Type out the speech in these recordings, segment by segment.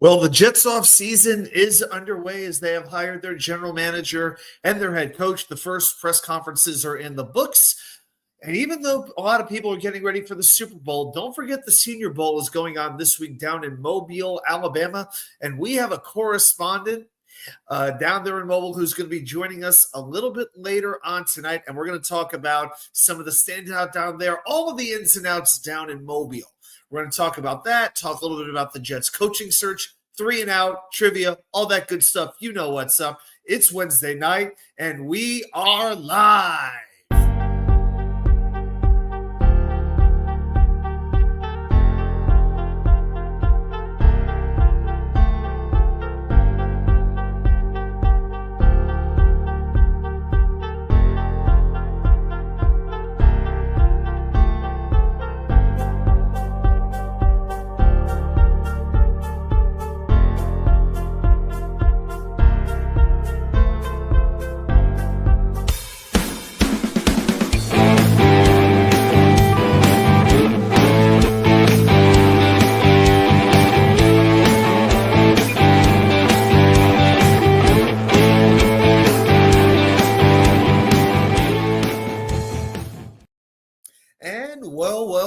Well, the Jets off season is underway as they have hired their general manager and their head coach. The first press conferences are in the books. And even though a lot of people are getting ready for the Super Bowl, don't forget the Senior Bowl is going on this week down in Mobile, Alabama. And we have a correspondent down there in Mobile who's going to be joining us a little bit later on tonight. And we're going to talk about some of the standout down there, all of the ins and outs down in Mobile. We're going to talk about that, talk a little bit about the Jets coaching search, 3 and out, trivia, all that good stuff. You know what's up. It's Wednesday night, and we are live.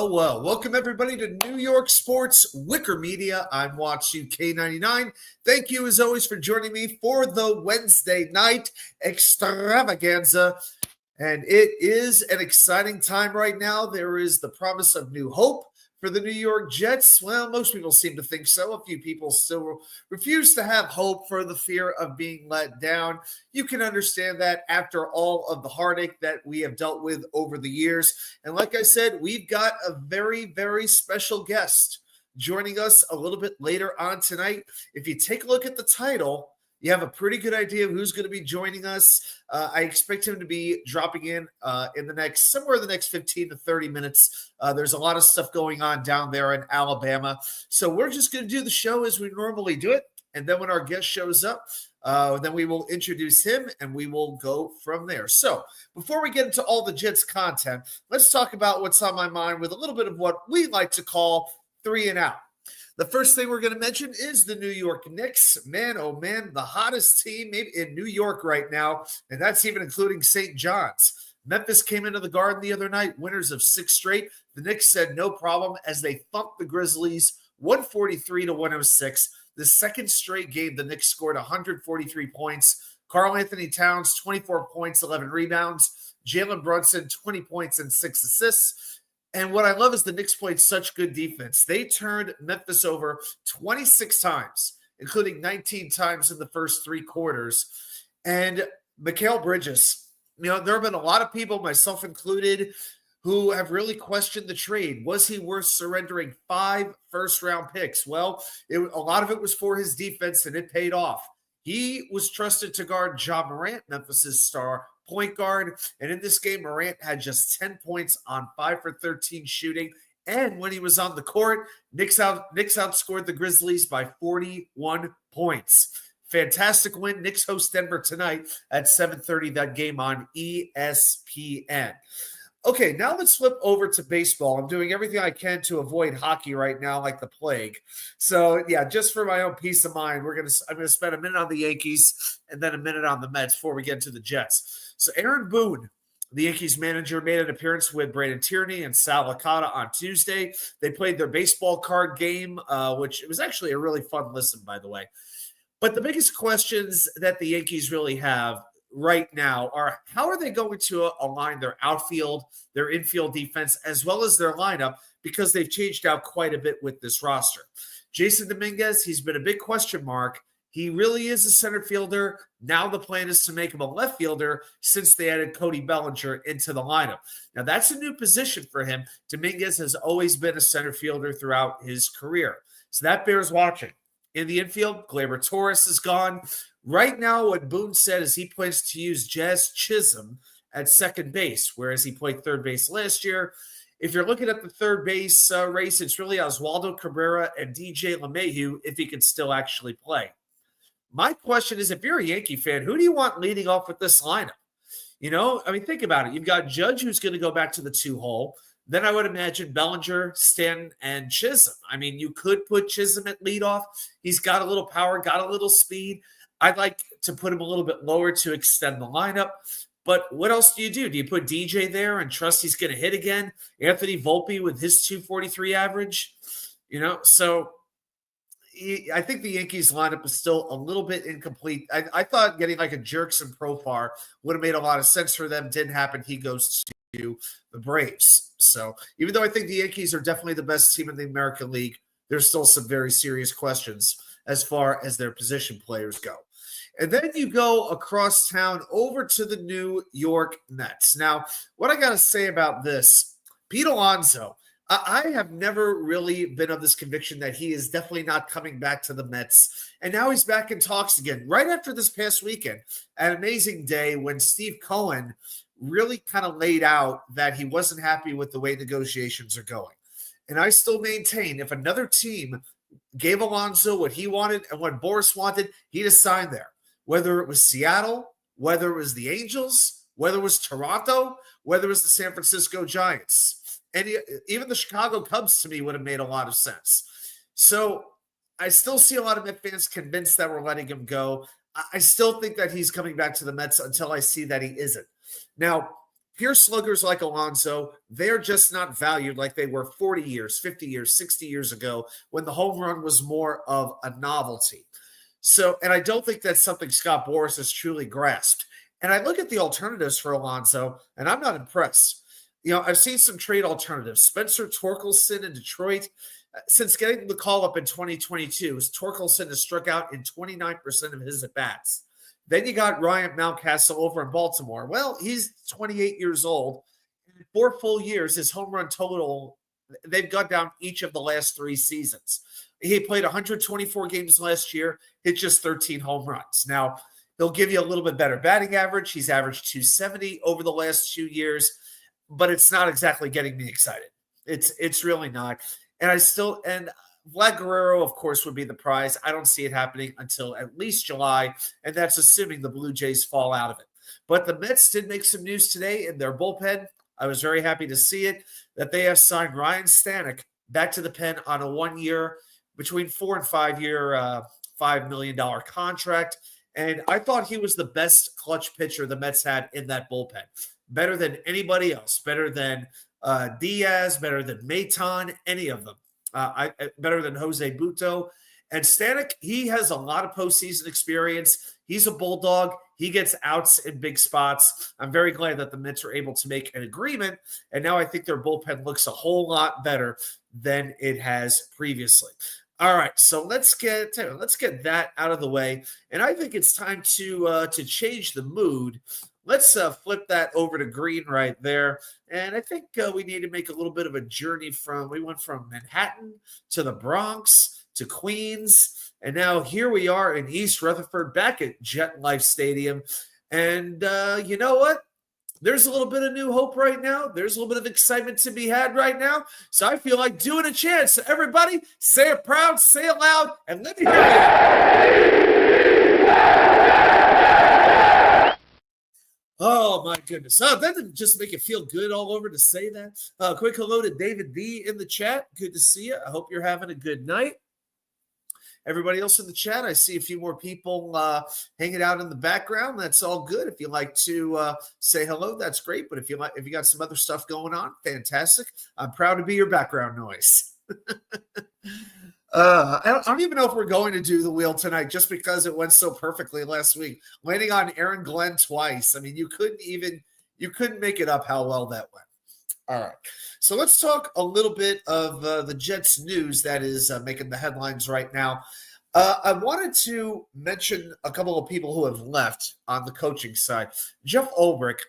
Well. Welcome, everybody, to New York Sports Wicker Media. I'm Watsu K99. Thank you, as always, for joining me for the Wednesday night extravaganza. And it is an exciting time right now. There is the promise of new hope for the New York Jets. Well, most people seem to think so. A few people still refuse to have hope for the fear of being let down. You can understand that after all of the heartache that we have dealt with over the years. And like I said, we've got a very, very special guest joining us a little bit later on tonight. If you take a look at the title, you have a pretty good idea of who's going to be joining us. I expect him to be dropping in somewhere in the next 15 to 30 minutes. There's a lot of stuff going on down there in Alabama. So we're just going to do the show as we normally do it. And then when our guest shows up, then we will introduce him and we will go from there. So before we get into all the Jets content, let's talk about what's on my mind with a little bit of what we like to call 3 and out. The first thing we're going to mention is the New York Knicks. Man, oh man, the hottest team maybe in New York right now, and that's even including St. John's. Memphis came into the Garden the other night, winners of 6 straight. The Knicks said no problem as they thumped the Grizzlies 143-106. The second straight game, the Knicks scored 143 points. Karl Anthony Towns, 24 points, 11 rebounds. Jalen Brunson, 20 points and 6 assists. And what I love is the Knicks played such good defense. They turned Memphis over 26 times, including 19 times in the first 3 quarters. And Mikal Bridges, there have been a lot of people, myself included, who have really questioned the trade. Was he worth surrendering 5 first-round picks? Well, a lot of it was for his defense, and it paid off. He was trusted to guard Ja Morant, Memphis's star point guard. And in this game, Morant had just 10 points on 5 for 13 shooting. And when he was on the court, Knicks outscored the Grizzlies by 41 points. Fantastic win. Knicks host Denver tonight at 7:30, that game on ESPN. Okay, now let's flip over to baseball. I'm doing everything I can to avoid hockey right now like the plague. So, yeah, just for my own peace of mind, I'm going to spend a minute on the Yankees and then a minute on the Mets before we get to the Jets. So, Aaron Boone, the Yankees manager, made an appearance with Brandon Tierney and Sal Licata on Tuesday. They played their baseball card game, which it was actually a really fun listen, by the way. But the biggest questions that the Yankees really have right now are how are they going to align their outfield, their infield defense, as well as their lineup, because they've changed out quite a bit with this roster. Jason Dominguez, he's been a big question mark. He really is a center fielder. Now the plan is to make him a left fielder since they added Cody Bellinger into the lineup. Now that's a new position for him. Dominguez has always been a center fielder throughout his career. So that bears watching. In the infield, Gleyber Torres is gone. Right now, what Boone said is he plans to use Jazz Chisholm at second base, whereas he played third base last year. If you're looking at the third base race, it's really Oswaldo Cabrera and DJ LeMahieu if he can still actually play. My question is, if you're a Yankee fan, who do you want leading off with this lineup? Think about it. You've got Judge, who's going to go back to the 2 hole. then I would imagine Bellinger, Stanton, and Chisholm. I mean, you could put Chisholm at leadoff. He's got a little power, got a little speed. I'd like to put him a little bit lower to extend the lineup. But what else do? Do you put DJ there and trust he's going to hit again? Anthony Volpe with his 243 average? So I think the Yankees lineup is still a little bit incomplete. I thought getting like a Jerks and Profar would have made a lot of sense for them. Didn't happen. He goes to the Braves. So even though I think the Yankees are definitely the best team in the American League, there's still some very serious questions as far as their position players go. And then you go across town over to the New York Mets. Now, what I got to say about this, Pete Alonso, I have never really been of this conviction that he is definitely not coming back to the Mets. And now he's back in talks again, right after this past weekend, an amazing day when Steve Cohen really kind of laid out that he wasn't happy with the way negotiations are going. And I still maintain if another team gave Alonso what he wanted and what Boris wanted, he'd have signed there. Whether it was Seattle, whether it was the Angels, whether it was Toronto, whether it was the San Francisco Giants. And even the Chicago Cubs, to me, would have made a lot of sense. So I still see a lot of Met fans convinced that we're letting him go. I still think that he's coming back to the Mets until I see that he isn't. Now, pure sluggers like Alonso, they're just not valued like they were 40 years, 50 years, 60 years ago when the home run was more of a novelty. So, and I don't think that's something Scott Boras has truly grasped. And I look at the alternatives for Alonso, and I'm not impressed. I've seen some trade alternatives. Spencer Torkelson in Detroit. Since getting the call-up in 2022, Torkelson has struck out in 29% of his at-bats. Then you got Ryan Mountcastle over in Baltimore. Well, he's 28 years old. In 4 full years, his home run total, they've got down each of the last 3 seasons. He played 124 games last year, hit just 13 home runs. Now, he'll give you a little bit better batting average. He's averaged 270 over the last 2 years, but it's not exactly getting me excited. It's really not. And Vlad Guerrero, of course, would be the prize. I don't see it happening until at least July, and that's assuming the Blue Jays fall out of it. But the Mets did make some news today in their bullpen. I was very happy to see it, that they have signed Ryan Stanek back to the pen on a 1-year, between 4 and 5 year, $5 million contract. And I thought he was the best clutch pitcher the Mets had in that bullpen. Better than anybody else. Better than Diaz, better than Maton, any of them. Better than Jose Buto. And Stanek, he has a lot of postseason experience. He's a bulldog. He gets outs in big spots. I'm very glad that the Mets are able to make an agreement. And now I think their bullpen looks a whole lot better than it has previously. All right, so let's get that out of the way. And I think it's time to change the mood. Let's flip that over to green right there. And I think we need to make a little bit of a journey we went from Manhattan to the Bronx to Queens. And now here we are in East Rutherford back at Jet Life Stadium. And you know what? There's a little bit of new hope right now. There's a little bit of excitement to be had right now. So I feel like doing a chant. So everybody, say it proud, say it loud, and let me hear it. Oh, my goodness. Oh, that didn't just make it feel good all over to say that. Quick hello to David D in the chat. Good to see you. I hope you're having a good night. Everybody else in the chat, I see a few more people hanging out in the background. That's all good. If you like to say hello, that's great. But if you got some other stuff going on, fantastic. I'm proud to be your background noise. I don't even know if we're going to do the wheel tonight just because it went so perfectly last week. Landing on Aaron Glenn twice. I mean, you couldn't make it up how well that went. All right. So let's talk a little bit of the Jets news that is making the headlines right now. I wanted to mention a couple of people who have left on the coaching side. Jeff Ulbrich,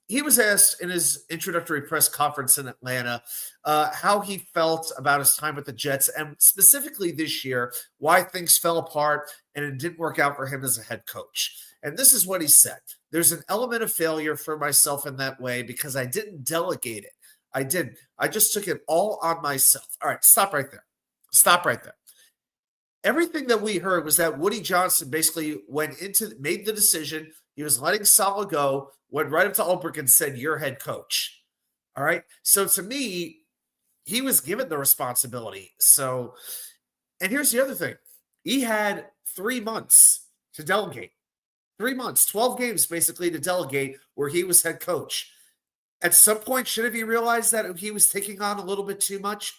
he was asked in his introductory press conference in Atlanta how he felt about his time with the Jets and specifically this year, why things fell apart and it didn't work out for him as a head coach. And this is what he said. There's an element of failure for myself in that way because I didn't delegate it. I didn't. I just took it all on myself. All right, stop right there. Stop right there. Everything that we heard was that Woody Johnson basically made the decision. He was letting Saleh go, went right up to Ulbrich and said, "You're head coach." All right. So to me, he was given the responsibility. So, and here's the other thing, he had 3 months to delegate. 3 months, 12 games basically to delegate where he was head coach. At some point, should have he realized that he was taking on a little bit too much?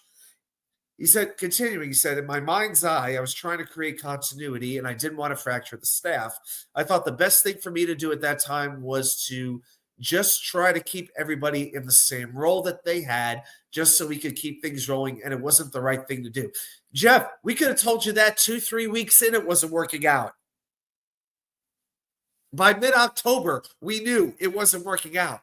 He said, continuing, he said, in my mind's eye, I was trying to create continuity and I didn't want to fracture the staff. I thought the best thing for me to do at that time was to just try to keep everybody in the same role that they had, just so we could keep things rolling. And it wasn't the right thing to do. Jeff, we could have told you that 2-3 weeks in, it wasn't working out. By mid-October, we knew it wasn't working out.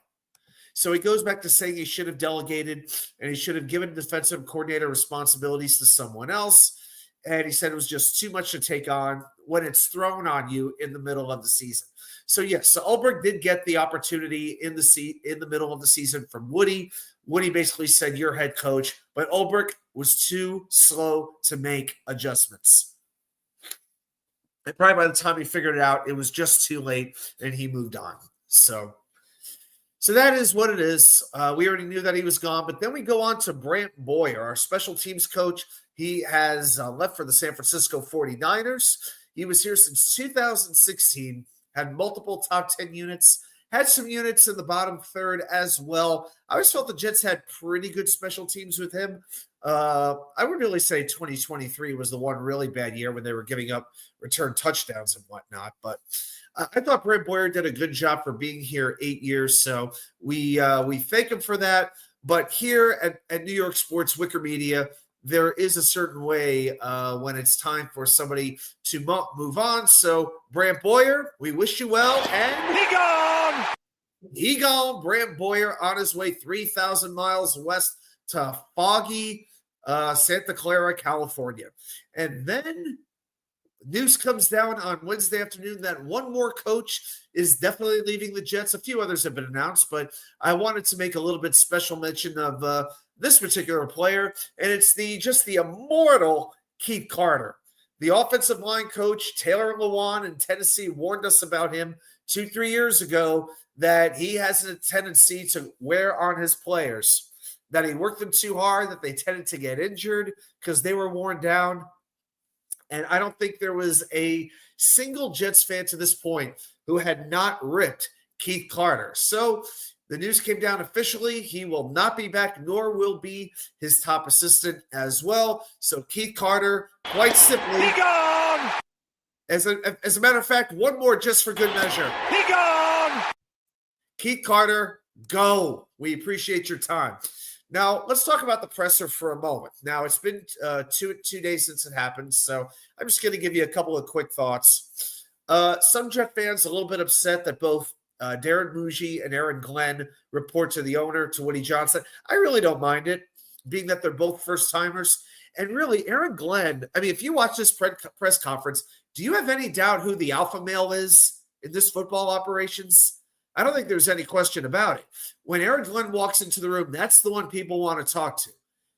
So he goes back to saying he should have delegated and he should have given defensive coordinator responsibilities to someone else. And he said it was just too much to take on when it's thrown on you in the middle of the season. So yes, so Ulbrich did get the opportunity in the middle of the season from Woody. Woody basically said, "You're head coach," but Ulbrich was too slow to make adjustments. And probably by the time he figured it out, it was just too late and he moved on. So that is what it is. We already knew that he was gone, but then we go on to Brant Boyer, our special teams coach. He has left for the San Francisco 49ers. He was here since 2016, had multiple top 10 units, had some units in the bottom third as well. I always felt the Jets had pretty good special teams with him. I would really say 2023 was the one really bad year when they were giving up return touchdowns and whatnot, but I thought Brant Boyer did a good job for being here 8 years, so we thank him for that. But here at New York Sports Wicker Media, there is a certain way when it's time for somebody to move on. So, Brant Boyer, we wish you well. And he gone! He gone. Brant Boyer on his way 3,000 miles west to foggy Santa Clara, California. And then news comes down on Wednesday afternoon that one more coach is definitely leaving the Jets. A few others have been announced, but I wanted to make a little bit special mention of this particular player, and it's the immortal Keith Carter. The offensive line coach, Taylor Lewan in Tennessee, warned us about him 2-3 years ago that he has a tendency to wear on his players, that he worked them too hard, that they tended to get injured because they were worn down. And I don't think there was a single Jets fan to this point who had not ripped Keith Carter. So the news came down officially. He will not be back, nor will be his top assistant as well. So Keith Carter, quite simply, he gone! As a matter of fact, one more just for good measure. He gone! Keith Carter, go. We appreciate your time. Now, let's talk about the presser for a moment. Now, it's been two days since it happened, so I'm just going to give you a couple of quick thoughts. Some Jet fans a little bit upset that both Darren Muji and Aaron Glenn report to the owner, to Woody Johnson. I really don't mind it, being that they're both first-timers. And really, Aaron Glenn, I mean, if you watch this press conference, do you have any doubt who the alpha male is in this football operations? I don't think there's any question about it. When Aaron Glenn walks into the room, that's the one people want to talk to.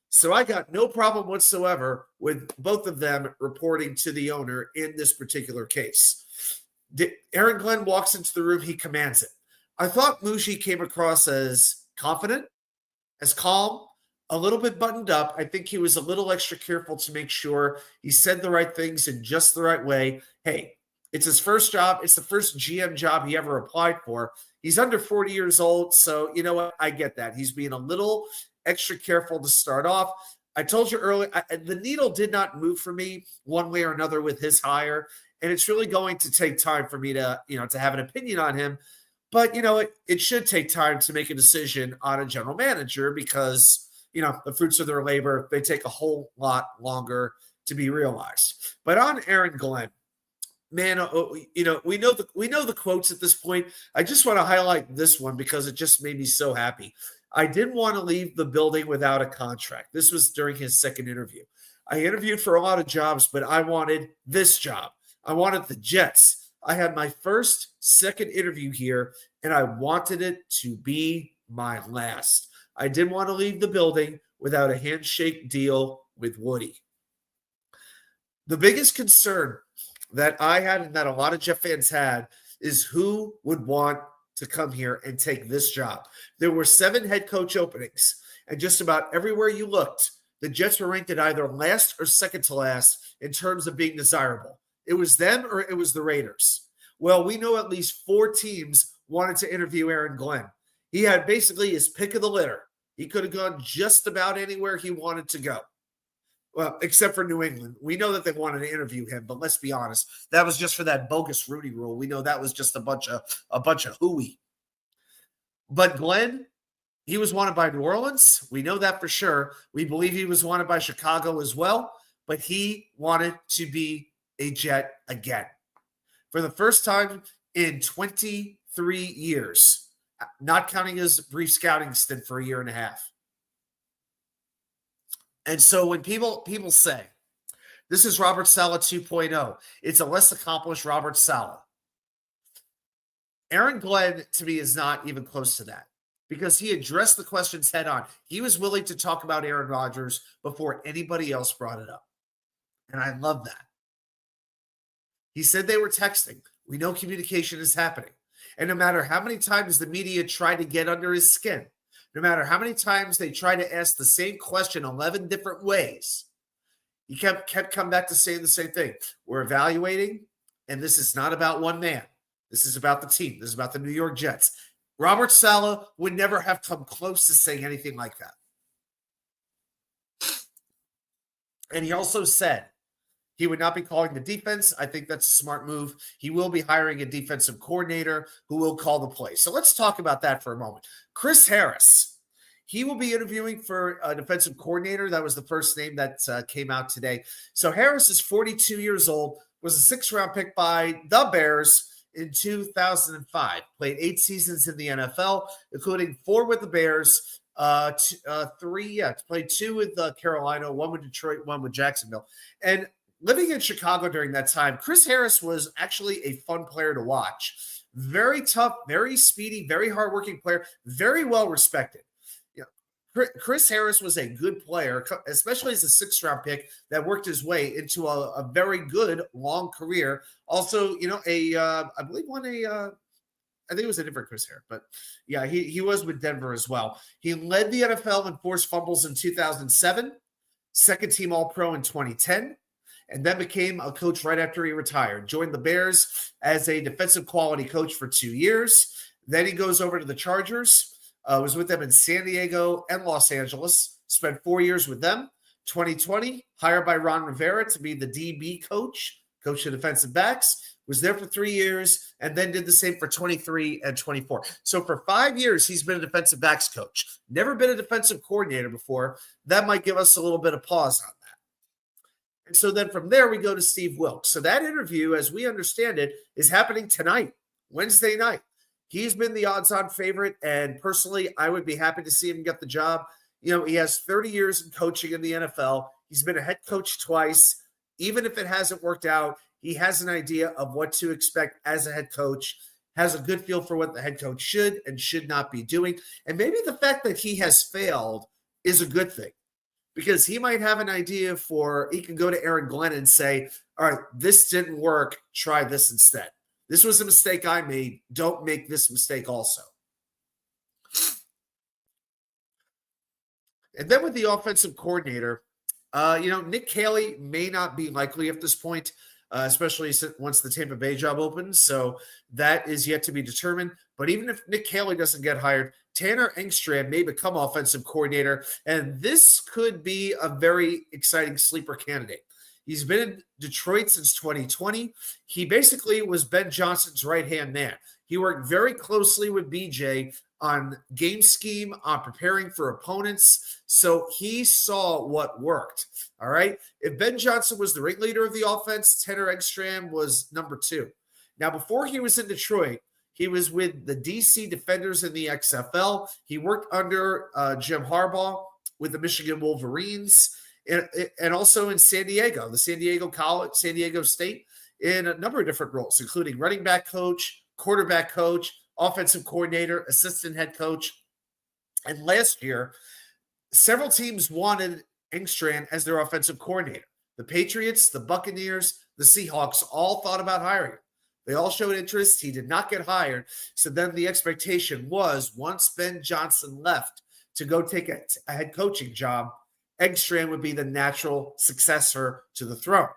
So I got no problem whatsoever with both of them reporting to the owner in this particular case. Aaron Glenn walks into the room, he commands it. I thought Muji came across as confident, as calm, a little bit buttoned up. I think he was a little extra careful to make sure he said the right things in just the right way. Hey, it's his first job. It's the first GM job he ever applied for. He's under 40 years old, so you know what? I get that. He's being a little extra careful to start off. I told you earlier, the needle did not move for me one way or another with his hire, and it's really going to take time for me to, to have an opinion on him. But, it should take time to make a decision on a general manager because, the fruits of their labor, they take a whole lot longer to be realized. But on Aaron Glenn, man, we know the quotes at this point. I just want to highlight this one because it just made me so happy. I didn't want to leave the building without a contract. This was during his second interview. I interviewed for a lot of jobs, but I wanted this job. I wanted the Jets. I had my second interview here, and I wanted it to be my last. I didn't want to leave the building without a handshake deal with Woody. The biggest concern that I had and that a lot of Jet fans had is who would want to come here and take this job. There were 7 head coach openings, and just about everywhere you looked, the Jets were ranked at either last or second to last in terms of being desirable. It was them or it was the Raiders. Well, we know at least 4 teams wanted to interview Aaron Glenn. He had basically his pick of the litter. He could have gone just about anywhere he wanted to go. Well, except for New England. We know that they wanted to interview him, but let's be honest. That was just for that bogus Rooney Rule. We know that was just a bunch of hooey. But Glenn, he was wanted by New Orleans. We know that for sure. We believe he was wanted by Chicago as well, but he wanted to be a Jet again. For the first time in 23 years, not counting his brief scouting stint for a year and a half. And so when people say, this is Robert Saleh 2.0, it's a less accomplished Robert Saleh. Aaron Glenn, to me, is not even close to that because he addressed the questions head on. He was willing to talk about Aaron Rodgers before anybody else brought it up. And I love that. He said they were texting. We know communication is happening. And no matter how many times the media tried to get under his skin, no matter how many times they tried to ask the same question 11 different ways, he kept coming back to saying the same thing. We're evaluating, and this is not about one man. This is about the team. This is about the New York Jets. Robert Saleh would never have come close to saying anything like that. And he also said he would not be calling the defense. I think that's a smart move. He will be hiring a defensive coordinator who will call the play. So let's talk about that for a moment. Chris Harris, he will be interviewing for a defensive coordinator. That was the first name that came out today. So Harris is 42 years old, was a 6th-round pick by the Bears in 2005. Played 8 seasons in the NFL, including 4 with the Bears, 3, played 2 with Carolina, 1 with Detroit, 1 with Jacksonville. And living in Chicago during that time, Chris Harris was actually a fun player to watch. Very tough, very speedy, very hardworking player, very well respected. You know, Chris Harris was a good player, especially as a 6th-round pick that worked his way into a very good long career. Also, you know, I believe I think it was a different Chris Harris, but yeah, he was with Denver as well. He led the NFL in forced fumbles in 2007, second-team All-Pro in 2010. And then became a coach right after he retired. Joined the Bears as a defensive quality coach for 2 years. Then he goes over to the Chargers, was with them in San Diego and Los Angeles, spent 4 years with them. 2020, hired by Ron Rivera to be the DB coach of defensive backs, was there for 3 years, and then did the same for 23 and 24. So for 5 years, he's been a defensive backs coach. Never been a defensive coordinator before. That might give us a little bit of pause on that. And so then from there, we go to Steve Wilks. So that interview, as we understand it, is happening tonight, Wednesday night. He's been the odds-on favorite, and personally, I would be happy to see him get the job. You know, he has 30 years in coaching in the NFL. He's been a head coach twice. Even if it hasn't worked out, he has an idea of what to expect as a head coach, has a good feel for what the head coach should and should not be doing. And maybe the fact that he has failed is a good thing. Because he might have an idea he can go to Aaron Glenn and say, all right, this didn't work. Try this instead. This was a mistake I made. Don't make this mistake also. And then with the offensive coordinator, Nick Caley may not be likely at this point, especially once the Tampa Bay job opens. So that is yet to be determined. But even if Nick Caley doesn't get hired, Tanner Engstrand may become offensive coordinator, and this could be a very exciting sleeper candidate. He's been in Detroit since 2020. He basically was Ben Johnson's right-hand man. He worked very closely with BJ on game scheme, on preparing for opponents, so he saw what worked, all right? If Ben Johnson was the ringleader of the offense, Tanner Engstrand was number 2. Now, before he was in Detroit, he was with the DC Defenders in the XFL. He worked under Jim Harbaugh with the Michigan Wolverines and also in San Diego, the San Diego State, in a number of different roles, including running back coach, quarterback coach, offensive coordinator, assistant head coach. And last year, several teams wanted Engstrand as their offensive coordinator. The Patriots, the Buccaneers, the Seahawks all thought about hiring him. They all showed interest. He did not get hired. So then the expectation was once Ben Johnson left to go take a head coaching job, Engstrand would be the natural successor to the throne.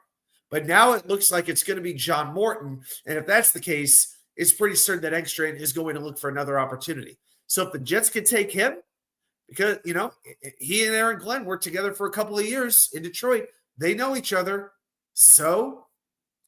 But now it looks like it's going to be John Morton. And if that's the case, it's pretty certain that Engstrand is going to look for another opportunity. So if the Jets could take him, because, he and Aaron Glenn worked together for a couple of years in Detroit. They know each other. So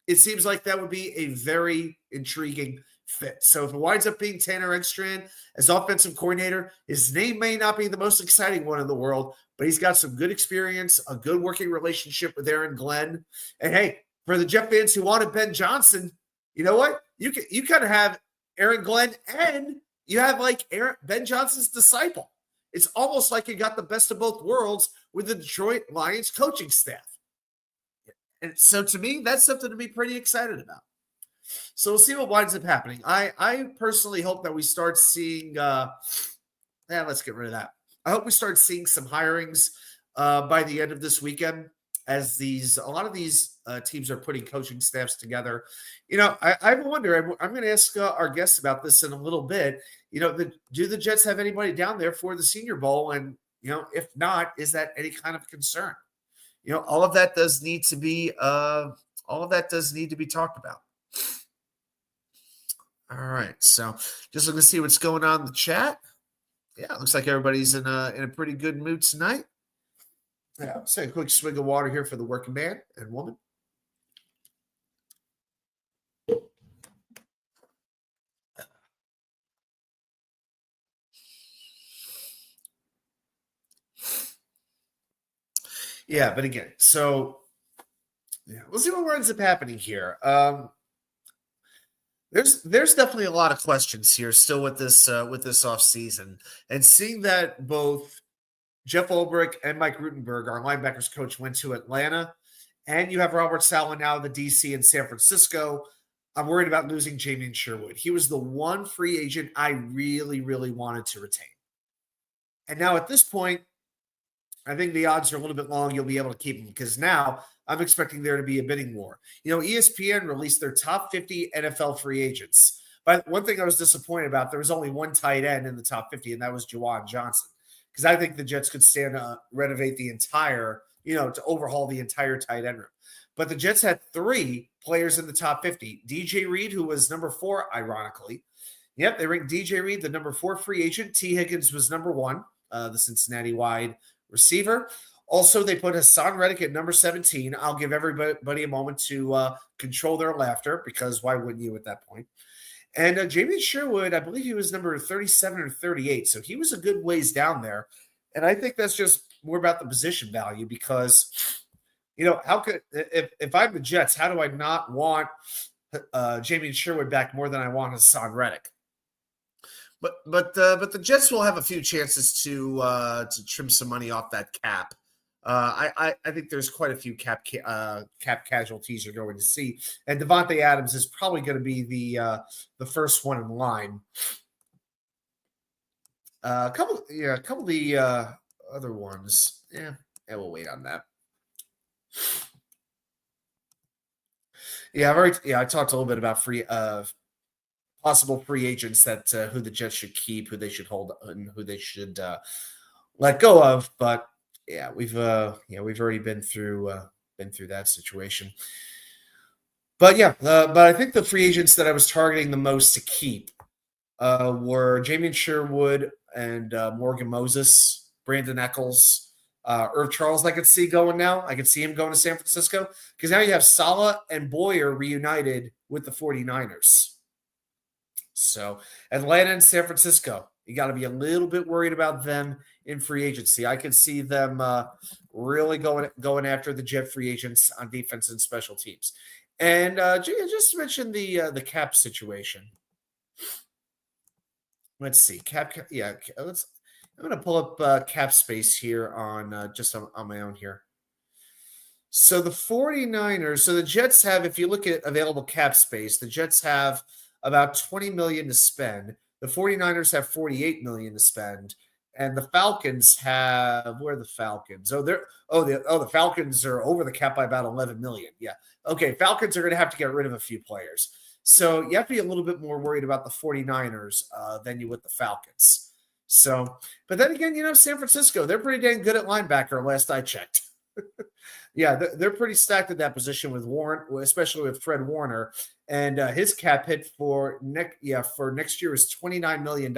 it seems like that would be a very intriguing fit. So if it winds up being Tanner Engstrand as offensive coordinator, his name may not be the most exciting one in the world, but he's got some good experience, a good working relationship with Aaron Glenn. And hey, for the Jet fans who wanted Ben Johnson, you know what? You kind of have Aaron Glenn and you have like Ben Johnson's disciple. It's almost like you got the best of both worlds with the Detroit Lions coaching staff. And so to me, that's something to be pretty excited about. So we'll see what winds up happening. I personally hope that we start seeing let's get rid of that. I hope we start seeing some hirings by the end of this weekend as a lot of these teams are putting coaching staffs together. I wonder, I'm going to ask our guests about this in a little bit. Do the Jets have anybody down there for the Senior Bowl? And, if not, is that any kind of concern? All of that does need to be talked about. All right. So just looking to see what's going on in the chat. Yeah, it looks like everybody's in a pretty good mood tonight. Yeah, let's take a quick swig of water here for the working man and woman. Yeah, but again, so we'll see what ends up happening here. There's definitely a lot of questions here still with this offseason. And seeing that both Jeff Ulbrich and Mike Rutenberg, our linebackers coach, went to Atlanta, and you have Robert Saleh now in the DC and San Francisco, I'm worried about losing Jamien Sherwood. He was the one free agent I really, really wanted to retain. And now at this point, I think the odds are a little bit long you'll be able to keep him because now I'm expecting there to be a bidding war. ESPN released their top 50 NFL free agents. But one thing I was disappointed about, there was only one tight end in the top 50, and that was Juwan Johnson. Because I think the Jets could stand to renovate the entire, to overhaul the entire tight end room. But the Jets had 3 players in the top 50. DJ Reed, who was number 4, ironically. Yep, they ranked DJ Reed the number 4 free agent. T. Higgins was number 1, the Cincinnati wide receiver. Also, they put Hassan Reddick at number 17. I'll give everybody a moment to control their laughter because why wouldn't you at that point? And Jamien Sherwood, I believe he was number 37 or 38. So he was a good ways down there. And I think that's just more about the position value because, how could if I'm the Jets, how do I not want Jamien Sherwood back more than I want Hassan Reddick? But the Jets will have a few chances to trim some money off that cap. I think there's quite a few cap casualties you're going to see, and Devontae Adams is probably going to be the first one in line. A couple of the other ones, we'll wait on that. I talked a little bit about possible free agents that who the Jets should keep, who they should hold, and who they should let go of. But we've already been through that situation. But but I think the free agents that I was targeting the most to keep were Jamien Sherwood and Morgan Moses, Brandon Eccles, Irv Charles. I could see going now. I could see him going to San Francisco because now you have Saleh and Boyer reunited with the 49ers. So Atlanta and San Francisco, you got to be a little bit worried about them in free agency. I could see them really going after the Jet free agents on defense and special teams. And just mention the cap situation. Let's see. I'm going to pull up cap space here on just on my own here. So the 49ers, so the Jets have, if you look at available cap space, the Jets have about $20 million to spend. The 49ers have $48 million to spend. And the Falcons have, where are the Falcons? The Falcons are over the cap by about $11 million. Yeah. Okay. Falcons are going to have to get rid of a few players. So you have to be a little bit more worried about the 49ers than you with the Falcons. So, but then again, San Francisco, they're pretty dang good at linebacker last I checked. Yeah, they're pretty stacked at that position with Warren, especially with Fred Warner, and his cap hit for next year is $29 million.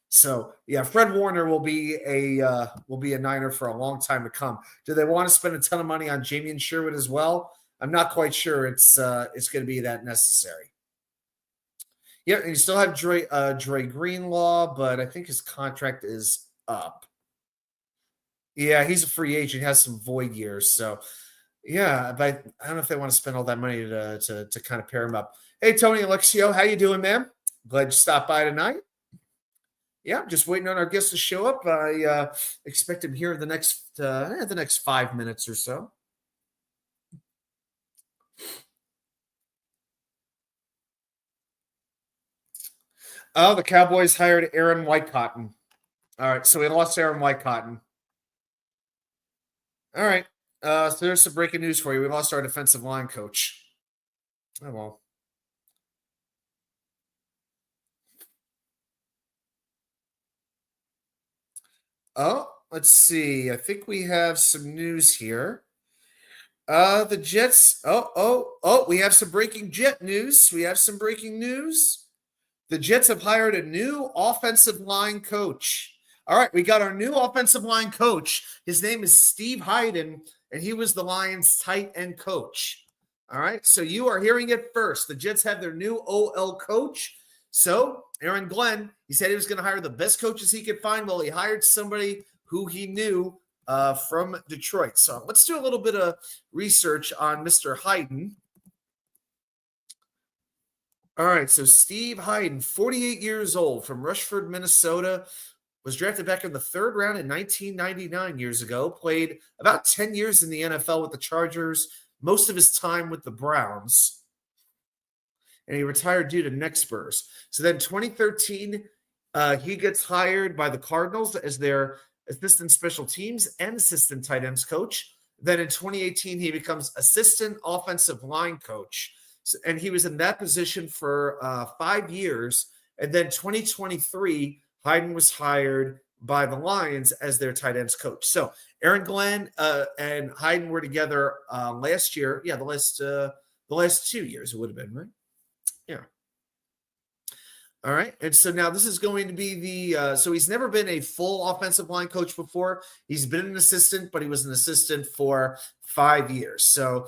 So yeah, Fred Warner will be a Niner for a long time to come. Do they want to spend a ton of money on Jameon Sherwood as well? I'm not quite sure it's going to be that necessary. Yeah, and you still have Dre Greenlaw, but I think his contract is up. Yeah, he's a free agent. He has some void years. So, yeah, but I don't know if they want to spend all that money to kind of pair him up. Hey, Tony Alexio, how you doing, man? Glad you stopped by tonight. Yeah, just waiting on our guest to show up. I expect him here in the next 5 minutes or so. Oh, the Cowboys hired Aaron Whitecotton. All right, so we lost Aaron Whitecotton. All right. So there's some breaking news for you. We lost our defensive line coach. Oh, well. Oh, let's see. I think we have some news here. The Jets. We have some breaking Jet news. We have some breaking news. The Jets have hired a new offensive line coach. All right, we got our new offensive line coach. His name is Steve Hayden, and he was the Lions' tight end coach. All right, so you are hearing it first. The Jets have their new OL coach. So Aaron Glenn, he said he was going to hire the best coaches he could find. Well, he hired somebody who he knew from Detroit. So let's do a little bit of research on Mr. Hayden. All right, so Steve Hayden, 48 years old, from Rushford, Minnesota, was drafted back in the third round in 1999 years ago, played about 10 years in the NFL with the Chargers, most of his time with the Browns, and he retired due to neck spurs. So then 2013, he gets hired by the Cardinals as their assistant special teams and assistant tight ends coach. Then in 2018, he becomes assistant offensive line coach. And he was in that position for 5 years. And then 2023, Hayden was hired by the Lions as their tight ends coach. So Aaron Glenn and Hayden were together last year. Yeah, the last 2 years it would have been, right? Yeah. All right. And so now this is going to be so he's never been a full offensive line coach before. He's been an assistant, but he was an assistant for 5 years. So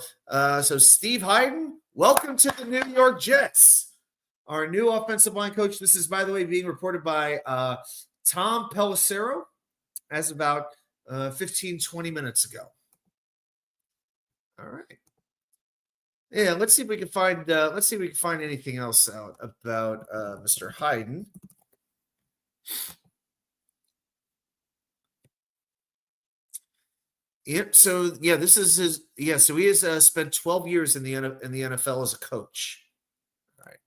Steve Hayden, welcome to the New York Jets, our new offensive line coach. This is, by the way, being reported by Tom Pelissero as about 15, 20 minutes ago. All right. Yeah, let's see if we can find anything else out about Mr. Hayden. Yep. So yeah, this is his. Yeah. So he has spent 12 years in the NFL as a coach. All right.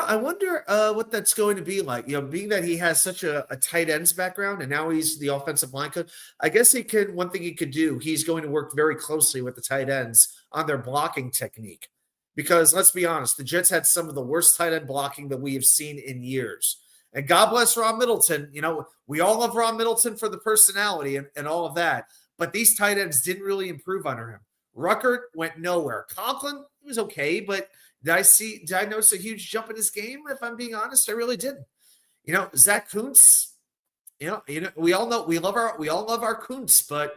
I wonder what that's going to be like. Being that he has such a tight ends background and now he's the offensive line coach. I guess one thing he could do, he's going to work very closely with the tight ends on their blocking technique. Because let's be honest, the Jets had some of the worst tight end blocking that we have seen in years. And God bless Ron Middleton. We all love Ron Middleton for the personality and all of that. But these tight ends didn't really improve under him. Ruckert went nowhere. Conklin, he was okay, but did I notice a huge jump in his game? If I'm being honest, I really didn't. Zach Kuntz, we all love our Kuntz, but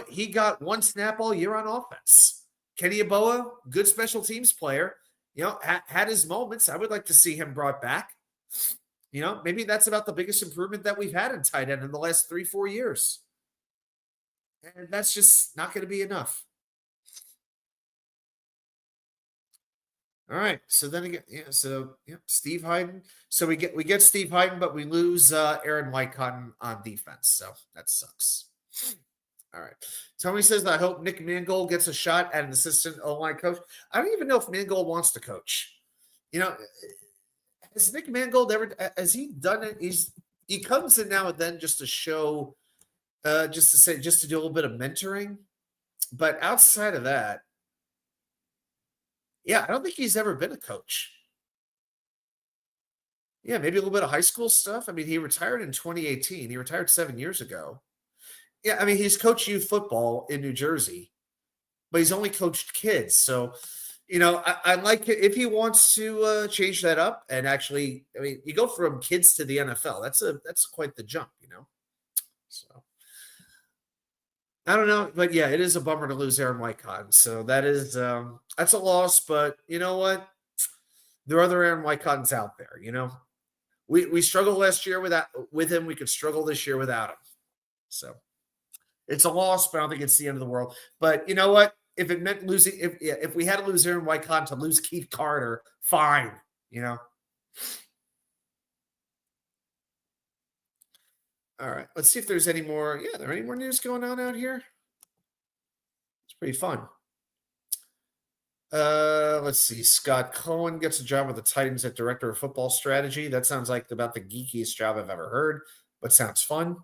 he got one snap all year on offense. Kenny Yeboah, good special teams player, had his moments. I would like to see him brought back. Maybe that's about the biggest improvement that we've had in tight end in the last 3-4 years. And that's just not going to be enough. All right. So then again, Steve Hayden. So we get Steve Hayden, but we lose Aaron Whitecotton on defense. So that sucks. All right. Tony says, I hope Nick Mangold gets a shot at an assistant O-line coach. I don't even know if Mangold wants to coach. Has Nick Mangold has he done it? He comes in now and then just to show, just to do a little bit of mentoring. But outside of that, Yeah, I don't think he's ever been a coach. Yeah, maybe a little bit of high school stuff. I mean, he retired in 2018. He retired 7 years ago. Yeah, I mean, he's coached youth football in New Jersey, but he's only coached kids. So, I like it if he wants to change that up and actually, I mean, you go from kids to the NFL. That's quite the jump. So I don't know, but yeah, it is a bummer to lose Aaron Wycott. So that's a loss. But you know what? There are other Aaron Wycott's out there. We struggled last year with him. We could struggle this year without him. So it's a loss, but I don't think it's the end of the world. But you know what? If it meant losing, if we had to lose Aaron Wycott to lose Keith Carter, fine. You know. All right. Let's see if there's any more. Yeah, there any more news going on out here? It's pretty fun. Let's see. Scott Cohen gets a job with the Titans at Director of Football Strategy. That sounds like about the geekiest job I've ever heard, but sounds fun.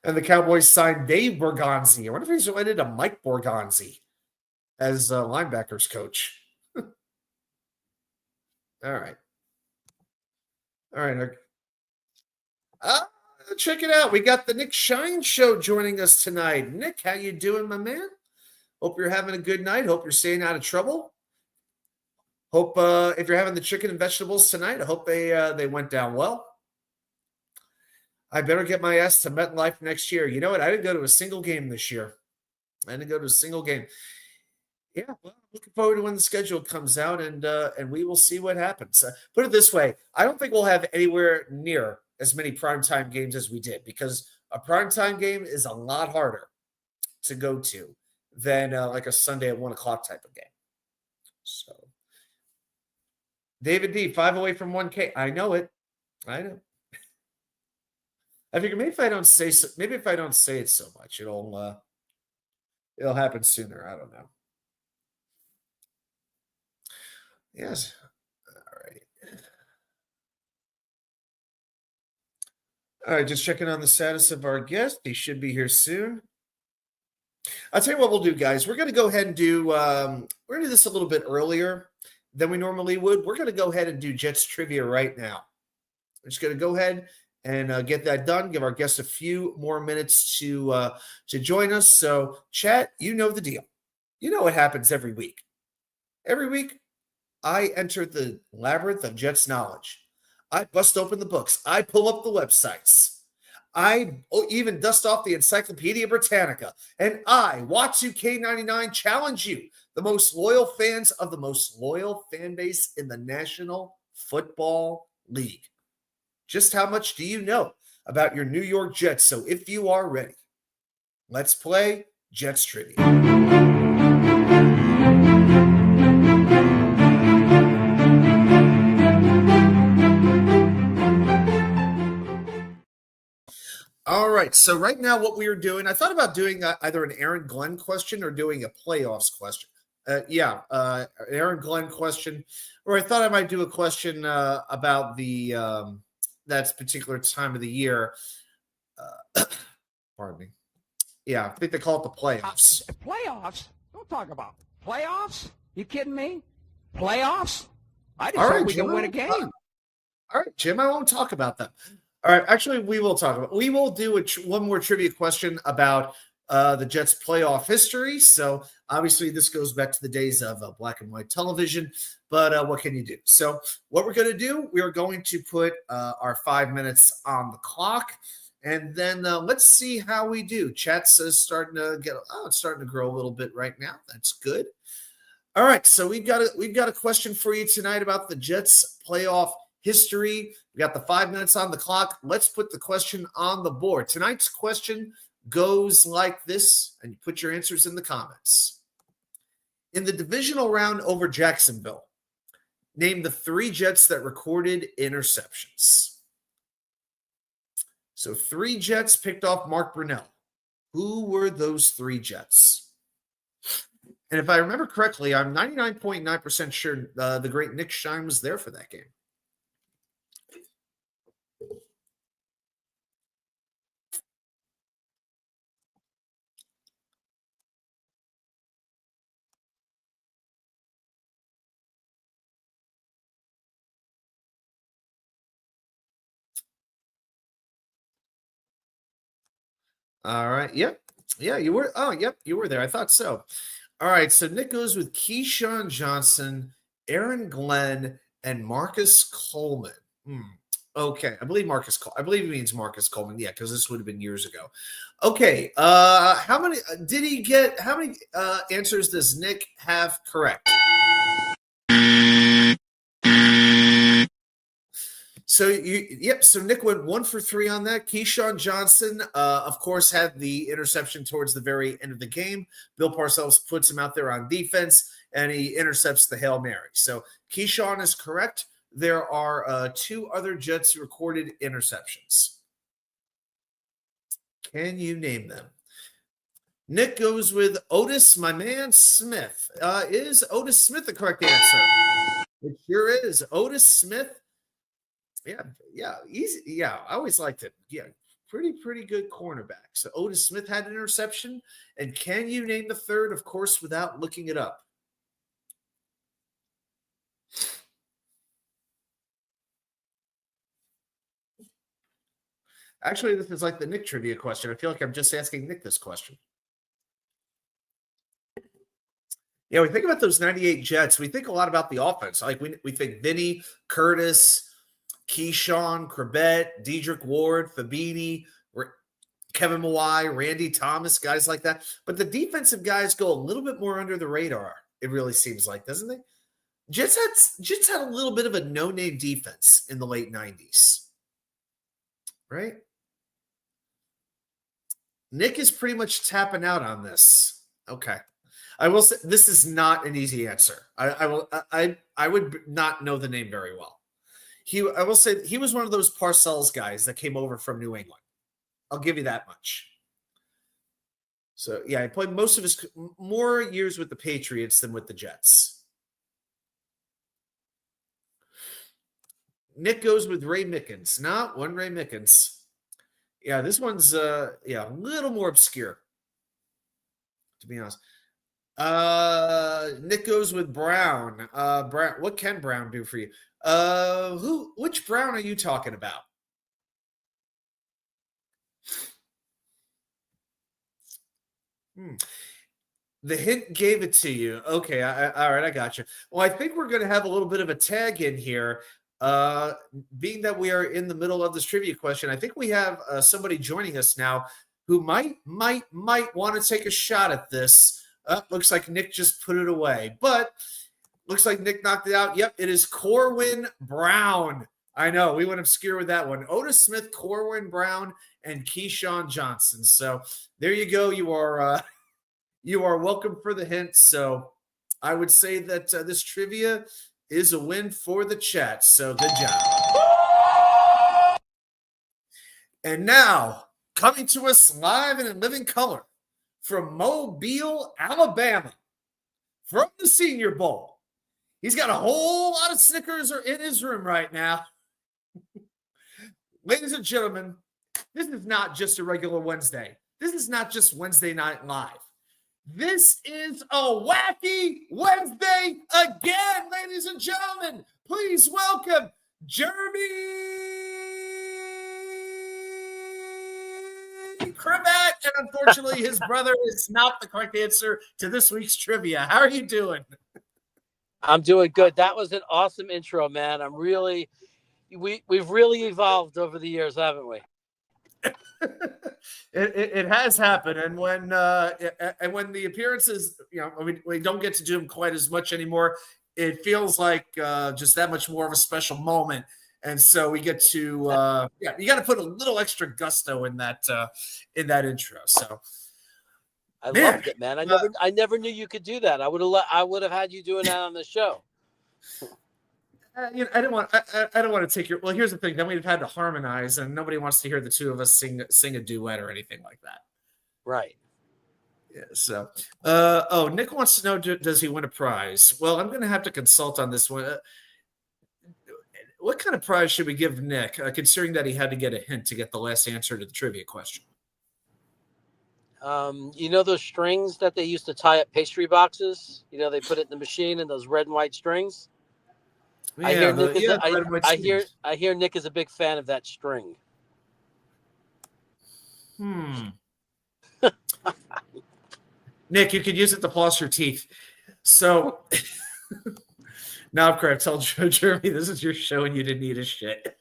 And the Cowboys signed Dave Borgonzi. I wonder if he's related to Mike Borgonzi as linebackers coach. All right. All right. Check it out. We got the Nick Shine Show joining us tonight. Nick, how you doing, my man? Hope you're having a good night. Hope you're staying out of trouble. Hope if you're having the chicken and vegetables tonight, I hope they went down well. I better get my ass to MetLife next year. You know what? I didn't go to a single game this year. I didn't go to a single game. Yeah, well, I'm looking forward to when the schedule comes out, and we will see what happens. Put it this way: I don't think we'll have anywhere near as many primetime games as we did, because a primetime game is a lot harder to go to than like a Sunday at 1:00 type of game. So, David D, 5 away from 1K. I know it. I know. I figure maybe if I don't say it so much, it'll happen sooner. I don't know. Yes. All right. All right, just checking on the status of our guest. He should be here soon. I'll tell you what we'll do, guys. We're going to go ahead and we're going to do this a little bit earlier than we normally would. We're going to go ahead and do Jets trivia right now. We're just going to go ahead and get that done. Give our guests a few more minutes to join us. So, chat, you know the deal. You know what happens every week. Every week, I enter the labyrinth of Jets knowledge. I bust open the books. I pull up the websites. I even dust off the Encyclopedia Britannica. And I, WACKY, challenge you, the most loyal fans of the most loyal fan base in the National Football League. Just how much do you know about your New York Jets? So if you are ready, let's play Jets Trivia. All right. So right now, what we are doing, I thought about doing either an Aaron Glenn question or doing a playoffs question. An Aaron Glenn question, or I thought I might do a question about the that particular time of the year. Pardon me. Yeah, I think they call it the playoffs. Playoffs? Don't talk about playoffs. You kidding me? Playoffs? I just All right, hope we Jim, can win a game. All right, Jim, I won't talk about that. All right, actually, we will talk about. We will do one more trivia question about the Jets' playoff history. So obviously, this goes back to the days of black and white television. But what can you do? So what we're going to do, we are going to put our 5 minutes on the clock, and then let's see how we do. Chat's starting to it's starting to grow a little bit right now. That's good. All right, so we've got a question for you tonight about the Jets' playoff history. We got the 5 minutes on the clock. Let's put the question on the board. Tonight's question goes like this, and you put your answers in the comments. In the divisional round over Jacksonville, name the 3 Jets that recorded interceptions. So 3 Jets picked off Mark Brunell. Who were those 3 Jets? And if I remember correctly, I'm 99.9% sure the great Nick Shine was there for that game. All right. Yep. Yeah, you were. Oh, yep, you were there. I thought so. All right. So Nick goes with Keyshawn Johnson, Aaron Glenn, and Marcus Coleman. Hmm. Okay, I believe I believe he means Marcus Coleman. Yeah, because this would have been years ago. Okay. How many did he get? How many answers does Nick have correct? So so Nick went 1 for 3 on that. Keyshawn Johnson, of course, had the interception towards the very end of the game. Bill Parcells puts him out there on defense, and he intercepts the Hail Mary. So Keyshawn is correct. There are 2 other Jets recorded interceptions. Can you name them? Nick goes with Otis, my man Smith. Is Otis Smith the correct answer? It sure is. Otis Smith. Yeah, easy. Yeah, I always liked it. Yeah, pretty good cornerback. So Otis Smith had an interception. And can you name the third? Of course, without looking it up. Actually, this is like the Nick trivia question. I feel like I'm just asking Nick this question. Yeah, we think about those 98 Jets. We think a lot about the offense. Like we think Vinny, Curtis, Keyshawn, Krevat, Dedrick Ward, Fabini, Kevin Mawai, Randy Thomas, guys like that. But the defensive guys go a little bit more under the radar, it really seems like, doesn't it? Jets had a little bit of a no-name defense in the late 90s. Right? Nick is pretty much tapping out on this. Okay. I will say this is not an easy answer. I would not know the name very well. I will say he was one of those Parcells guys that came over from New England. I'll give you that much. So yeah, he played most of his more years with the Patriots than with the Jets. Nick goes with Ray Mickens. Not one Ray Mickens. Yeah, this one's a little more obscure, to be honest. Nick goes with Brown. Brown, what can Brown do for you? Which Brown are you talking about? The hint gave it to you. Okay, all right, I got you. Well, I think we're going to have a little bit of a tag in here. Being that we are in the middle of this trivia question, I think we have somebody joining us now who might want to take a shot at this. Looks like Nick just put it away, but looks like Nick knocked it out. Yep, it is Corwin Brown. I know, we went obscure with that one. Otis Smith, Corwin Brown, and Keyshawn Johnson. So there you go. You are welcome for the hint. So I would say that this trivia is a win for the chat. So good job. And now, coming to us live and in living color from Mobile, Alabama, from the Senior Bowl. He's got a whole lot of Snickers in his room right now. Ladies and gentlemen, this is not just a regular Wednesday. This is not just Wednesday Night Live. This is a wacky Wednesday again, ladies and gentlemen. Please welcome Jeremy Krevat, and unfortunately, his brother is not the correct answer to this week's trivia. How are you doing? I'm doing good. That was an awesome intro, man. We've really evolved over the years, haven't we? It has happened, and when the appearances, we don't get to do them quite as much anymore. It feels like just that much more of a special moment, and so we get to you got to put a little extra gusto in that intro. So I loved it, man. I never knew you could do that. I would have had you doing that on the show. I don't want to take your. Well, here's the thing. Then we'd have had to harmonize, and nobody wants to hear the two of us sing a duet or anything like that. Right. Yeah. So, Nick wants to know: does he win a prize? Well, I'm going to have to consult on this one. What kind of prize should we give Nick, considering that he had to get a hint to get the last answer to the trivia question? Those strings that they used to tie up pastry boxes? They put it in the machine and those red and white strings. Yeah, I hear Nick is a big fan of that string. Nick, you could use it to floss your teeth. So now, correct. Tell Jeremy this is your show and you didn't eat a shit.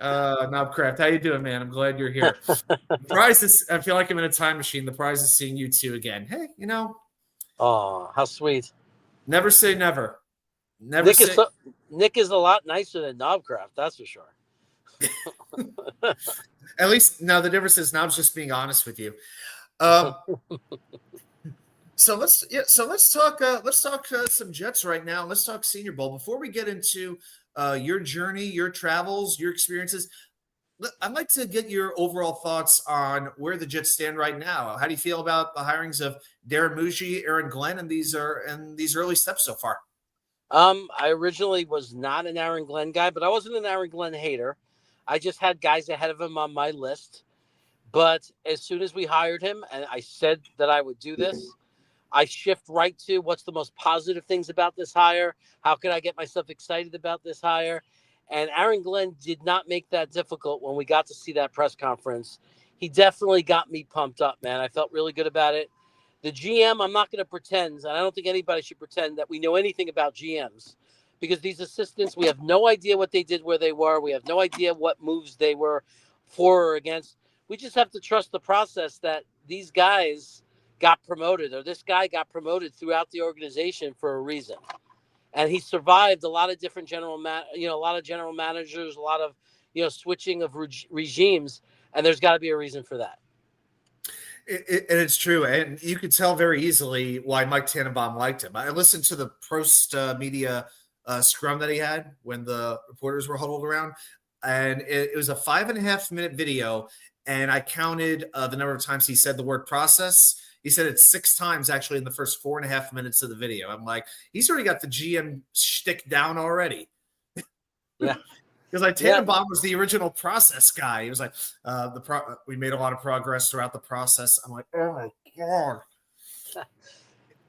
Knobcraft, how you doing, man? I'm glad you're here. The prize is, I feel like I'm in a time machine. The prize is seeing you two again. Hey, Oh, how sweet. Never say never. Nick is a lot nicer than Knobcraft, that's for sure. At least now the difference is Knob's just being honest with you. So let's talk some Jets right now. Let's talk Senior Bowl. Before we get into your journey, your travels, your experiences, I'd like to get your overall thoughts on where the Jets stand right now. How do you feel about the hirings of Darren Muji, Aaron Glenn, and these early steps so far? I originally was not an Aaron Glenn guy, but I wasn't an Aaron Glenn hater. I just had guys ahead of him on my list. But as soon as we hired him, and I said that I would do this, I shift right to what's the most positive things about this hire? How can I get myself excited about this hire? And Aaron Glenn did not make that difficult when we got to see that press conference. He definitely got me pumped up, man. I felt really good about it. The GM, I'm not going to pretend, and I don't think anybody should pretend that we know anything about GMs, because these assistants, we have no idea what they did where they were. We have no idea what moves they were for or against. We just have to trust the process that these guys got promoted, or this guy got promoted throughout the organization for a reason. And he survived a lot of different a lot of general managers, a lot of, switching of regimes. And there's got to be a reason for that. And it's true. And you could tell very easily why Mike Tannenbaum liked him. I listened to the Prost media scrum that he had when the reporters were huddled around. And it was a 5.5-minute video. And I counted the number of times he said the word process. He said it 6 times actually in the first 4.5 minutes of the video. I'm like, he's already got the GM shtick down already. Yeah. Because Tannenbaum was the original process guy. He was like, we made a lot of progress throughout the process. I'm like, oh my God.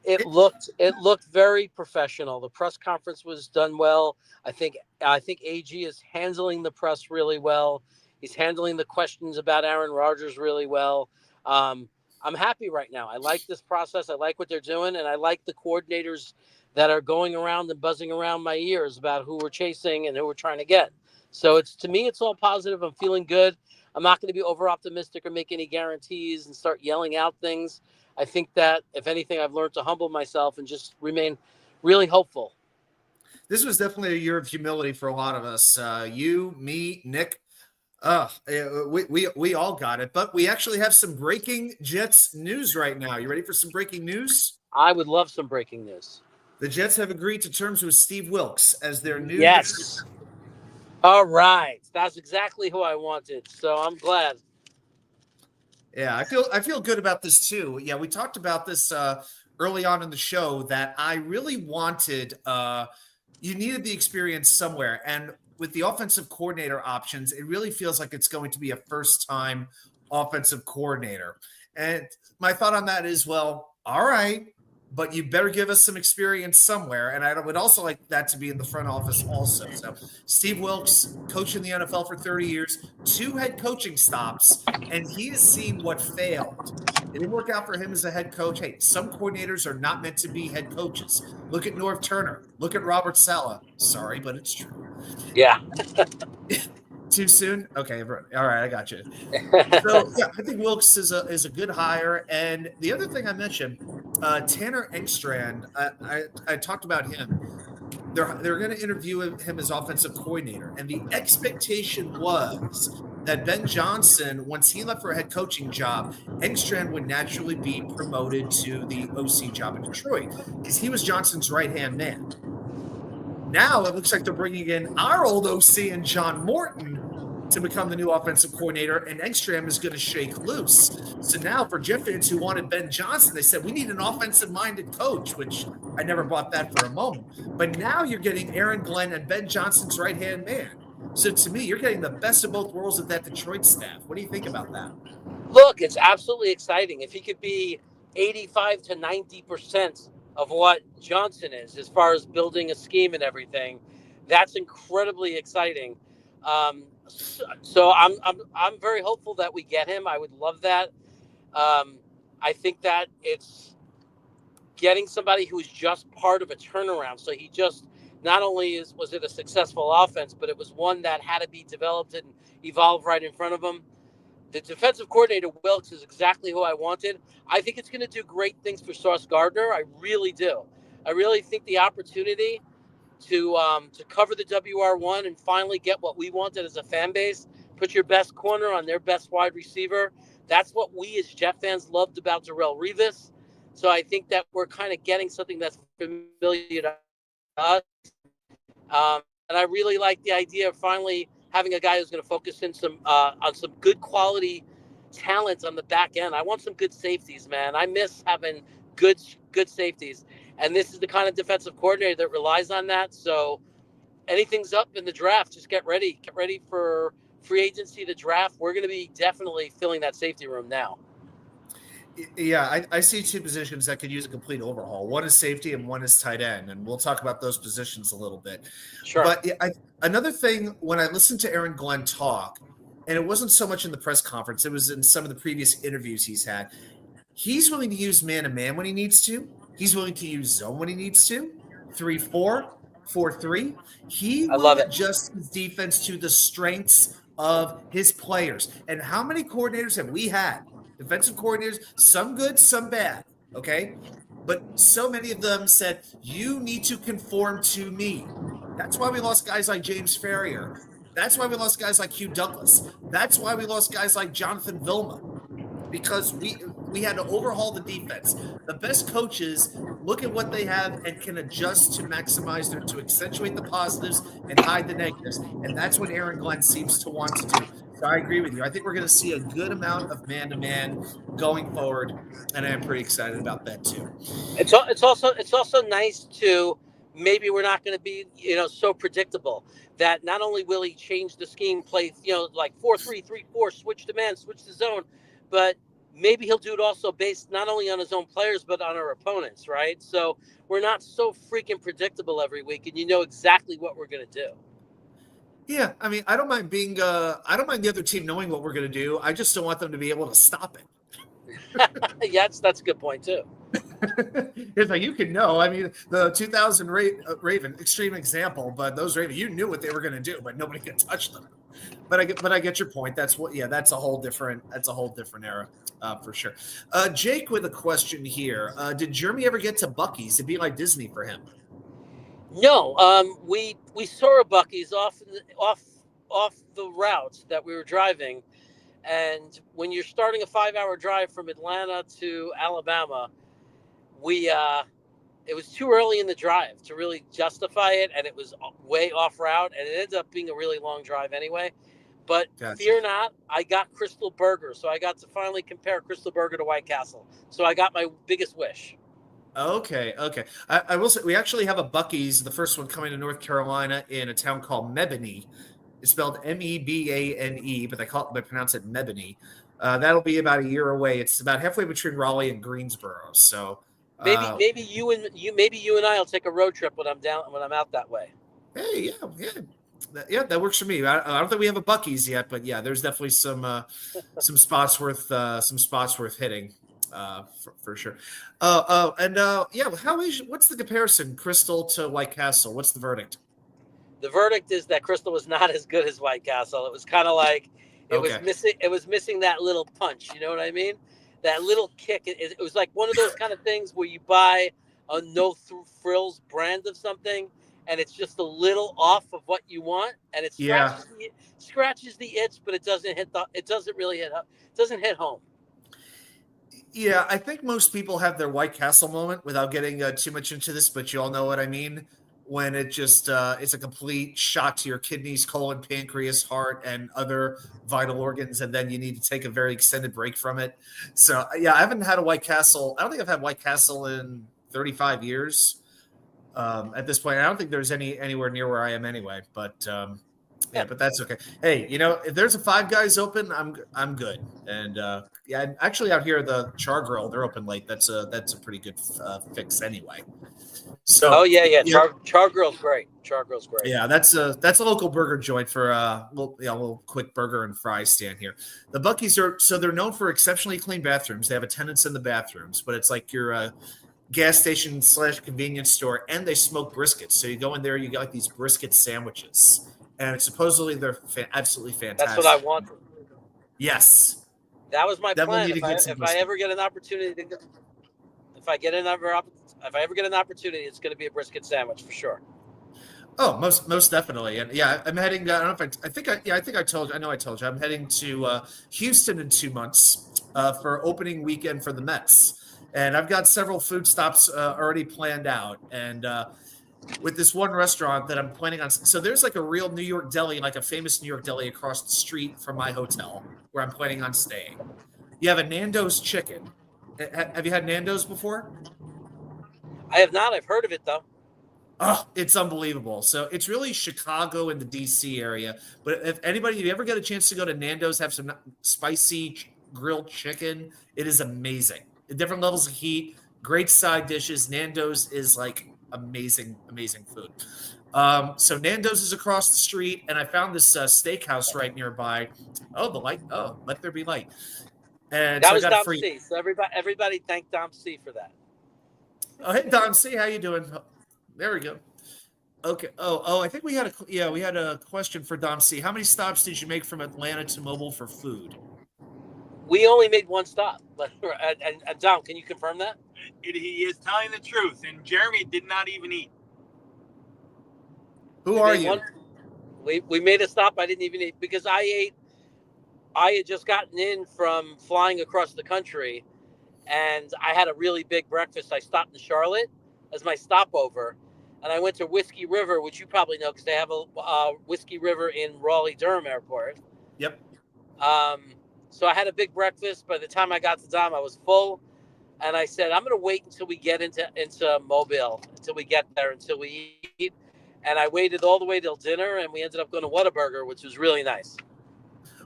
It looked very professional. The press conference was done well. I think AG is handling the press really well. He's handling the questions about Aaron Rodgers really well. I'm happy right now. I like this process. I like what they're doing, and I like the coordinators that are going around and buzzing around my ears about who we're chasing and who we're trying to get. So to me, it's all positive. I'm feeling good. I'm not going to be over optimistic or make any guarantees and start yelling out things. I think that, if anything, I've learned to humble myself and just remain really hopeful. This was definitely a year of humility for a lot of us. You, me, Nick. We all got it, but we actually have some breaking Jets news right now. You ready for some breaking news? I would love some breaking news. The Jets have agreed to terms with Steve Wilks as their new. Yes. All right. That's exactly who I wanted. So I'm glad. Yeah, I feel good about this too. Yeah, we talked about this early on in the show that I really wanted. You needed the experience somewhere, and with the offensive coordinator options, it really feels like it's going to be a first-time offensive coordinator. And my thought on that is, well, all right, but you better give us some experience somewhere. And I would also like that to be in the front office also. So Steve Wilks, coached in the NFL for 30 years, 2 head coaching stops, and he has seen what failed. It didn't work out for him as a head coach. Hey, some coordinators are not meant to be head coaches. Look at Norv Turner. Look at Robert Saleh. Sorry, but it's true. Yeah. Too soon? Okay, all right, I got you. So yeah, I think Wilks is a good hire. And the other thing I mentioned, Tanner Engstrand, I talked about him. They're going to interview him as offensive coordinator, and the expectation was that Ben Johnson, once he left for a head coaching job, Engstrand would naturally be promoted to the OC job in Detroit because he was Johnson's right-hand man. Now it looks like they're bringing in our old OC and John Morton to become the new offensive coordinator, and Engstrom is going to shake loose. So now for Jet fans who wanted Ben Johnson, they said, we need an offensive-minded coach, which I never bought that for a moment. But now you're getting Aaron Glenn and Ben Johnson's right-hand man. So to me, you're getting the best of both worlds of that Detroit staff. What do you think about that? Look, it's absolutely exciting. If he could be 85 to 90% of what Johnson is as far as building a scheme and everything, that's incredibly exciting. So I'm very hopeful that we get him. I would love that. I think that it's getting somebody who's just part of a turnaround. So he just not only was it a successful offense, but it was one that had to be developed and evolved right in front of him. The defensive coordinator, Wilkes, is exactly who I wanted. I think it's going to do great things for Sauce Gardner. I really do. I really think the opportunity to cover the WR1 and finally get what we wanted as a fan base, put your best corner on their best wide receiver. That's what we as Jet fans loved about Darrelle Revis. So I think that we're kind of getting something that's familiar to us. And I really like the idea of finally having a guy who's going to focus in some on some good quality talent on the back end. I want some good safeties, man. I miss having good safeties, and this is the kind of defensive coordinator that relies on that. So anything's up in the draft. Just get ready. Get ready for free agency, the draft. We're going to be definitely filling that safety room now. Yeah, I see two positions that could use a complete overhaul. One is safety and one is tight end, and we'll talk about those positions a little bit. Sure. But another thing, when I listened to Aaron Glenn talk, and it wasn't so much in the press conference, it was in some of the previous interviews he's had, he's willing to use man-to-man when he needs to. He's willing to use zone when he needs to. 3-4, 4-3. He will adjust his defense to the strengths of his players. And how many coordinators have we had? Defensive coordinators, some good, some bad, okay? But so many of them said, you need to conform to me. That's why we lost guys like James Ferrier. That's why we lost guys like Hugh Douglas. That's why we lost guys like Jonathan Vilma, because we had to overhaul the defense. The best coaches look at what they have and can adjust to maximize to accentuate the positives and hide the negatives. And that's what Aaron Glenn seems to want to do. So I agree with you. I think we're going to see a good amount of man-to-man going forward, and I'm pretty excited about that too. It's also nice to maybe we're not going to be so predictable that not only will he change the scheme, play like 4-3-3-4, switch to man, switch to zone, but maybe he'll do it also based not only on his own players but on our opponents, right? So we're not so freaking predictable every week, and you know exactly what we're going to do. Yeah, I mean, I don't mind I don't mind the other team knowing what we're going to do. I just don't want them to be able to stop it. Yes, that's a good point too. It's like, you can know. I mean, the 2000 Raven, extreme example, but those Raven, you knew what they were going to do, but nobody could touch them. But I get your point. That's that's a whole different era for sure. Jake with a question here. Did Jeremy ever get to Buc-ee's? It'd be like Disney for him. No, we saw a Buc-ee's off the route that we were driving, and when you're starting a 5-hour drive from Atlanta to Alabama, it was too early in the drive to really justify it, and it was way off route, and it ended up being a really long drive anyway. But Gotcha. Fear not, I got Crystal Burger, so I got to finally compare Crystal Burger to White Castle. So I got my biggest wish. Okay. I will say we actually have a Buc-ee's, the first one coming to North Carolina in a town called Mebane. It's spelled Mebane, but they pronounce it Mebane. That'll be about a year away. It's about halfway between Raleigh and Greensboro. So maybe you and I will take a road trip when I'm out that way. Hey, yeah, that works for me. I don't think we have a Buc-ee's yet, but yeah, there's definitely some spots worth hitting. For sure. What's the comparison, Crystal to White Castle? What's the verdict? The verdict is that Crystal was not as good as White Castle. It was kind of like it was missing that little punch. You know what I mean? That little kick. It was like one of those kind of things where you buy a no frills brand of something, and it's just a little off of what you want, and it scratches the itch, but it doesn't hit home. Yeah, I think most people have their White Castle moment without getting too much into this, but you all know what I mean. When it just it's a complete shock to your kidneys, colon, pancreas, heart, and other vital organs, and then you need to take a very extended break from it. So yeah, I haven't had a White Castle. I don't think I've had White Castle in 35 years. At this point, I don't think there's anywhere near where I am anyway. But Yeah, but that's okay. Hey, if there's a Five Guys open, I'm good. And yeah, I'm actually out here the Char Grill, they're open late. That's a pretty good fix anyway. Oh So yeah. yeah, Char Grill's great. Char Grill's great. yeah, that's a local burger joint for a little quick burger and fry stand here. The Bucky's they're known for exceptionally clean bathrooms. They have attendants in the bathrooms, but it's like your gas station / convenience store, and they smoke briskets. So you go in there, you get like these brisket sandwiches, and supposedly they're absolutely That's what I fantastic. want. Yes, That was my definitely plan. need to get some If I brisket. ever get an opportunity to, if I get another, if I ever get an opportunity, it's going to be a brisket sandwich for sure. Oh, most definitely, and yeah, I'm heading. I don't know if I think I told you. I know I told you. I'm heading to Houston in 2 months for opening weekend for the Mets, and I've got several food stops already planned out. And with this one restaurant that I'm planning on, so there's like a real New York deli, like a famous New York deli across the street from my hotel where I'm planning on staying. You have a Nando's chicken. Have you had Nando's before? I have not. I've heard of it though. Oh, it's unbelievable. So it's really Chicago and the DC area. But if you ever get a chance to go to Nando's, have some spicy grilled chicken, it is amazing. Different levels of heat, great side dishes. Nando's is like amazing, amazing food. So Nando's is across the street, and I found this steakhouse right nearby. Oh, the light. Oh, let there be light. And That so I was got a Dom free. C. So everybody thank Dom C for that. Oh, hey Don, see how you doing? There we go. Okay. Oh, I think we had a question for Dom C. How many stops did you make from Atlanta to Mobile for food? We only made one stop, but and Dom, can you confirm that? He is telling the truth, and Jeremy did not even eat. Who are you? We made a stop. I didn't even eat because I ate. I had just gotten in from flying across the country, and I had a really big breakfast. I stopped in Charlotte as my stopover, and I went to Whiskey River, which you probably know because they have a Whiskey River in Raleigh-Durham Airport. Yep. So I had a big breakfast. By the time I got to Dom, I was full, and I said, I'm going to wait until we get into Mobile, until we get there, until we eat. And I waited all the way till dinner, and we ended up going to Whataburger, which was really nice.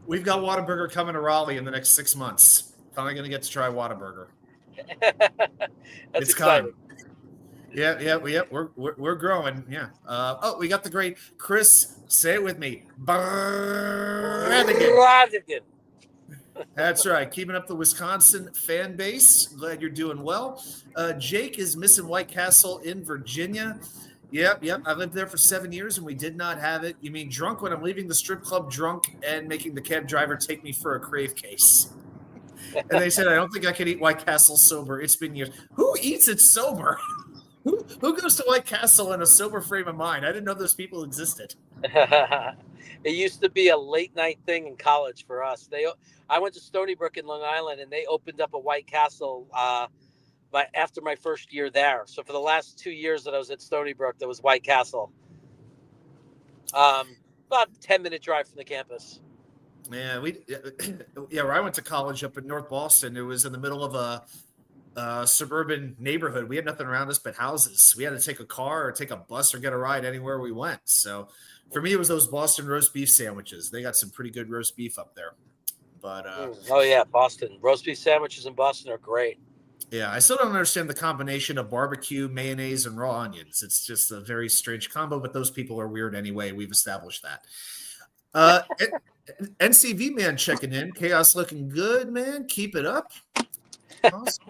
We've got Whataburger coming to Raleigh in the next 6 months. Finally going to get to try Whataburger. That's exciting. Yeah. We're growing. Yeah. We got the great Chris. Say it with me. Bradigan. That's right. Keeping up the Wisconsin fan base. Glad you're doing well. Jake is missing White Castle in Virginia. Yep. I lived there for 7 years and we did not have it. You mean drunk when I'm leaving the strip club drunk and making the cab driver take me for a crave case? And they said, I don't think I can eat White Castle sober. It's been years. Who eats it sober? Who goes to White Castle in a sober frame of mind? I didn't know those people existed. It used to be a late night thing in college for us. I went to Stony Brook in Long Island, and they opened up a White Castle after my first year there. So for the last 2 years that I was at Stony Brook, there was White Castle. About a 10-minute drive from the campus. Yeah, where I went to college up in North Boston, it was in the middle of a suburban neighborhood. We had nothing around us but houses. We had to take a car or take a bus or get a ride anywhere we went. So for me, it was those Boston roast beef sandwiches. They got some pretty good roast beef up there. But oh yeah, Boston roast beef sandwiches in Boston are great. Yeah, I still don't understand the combination of barbecue, mayonnaise, and raw onions. It's just a very strange combo, but those people are weird anyway. We've established that. NCV man checking in. Chaos looking good, man. Keep it up. Awesome.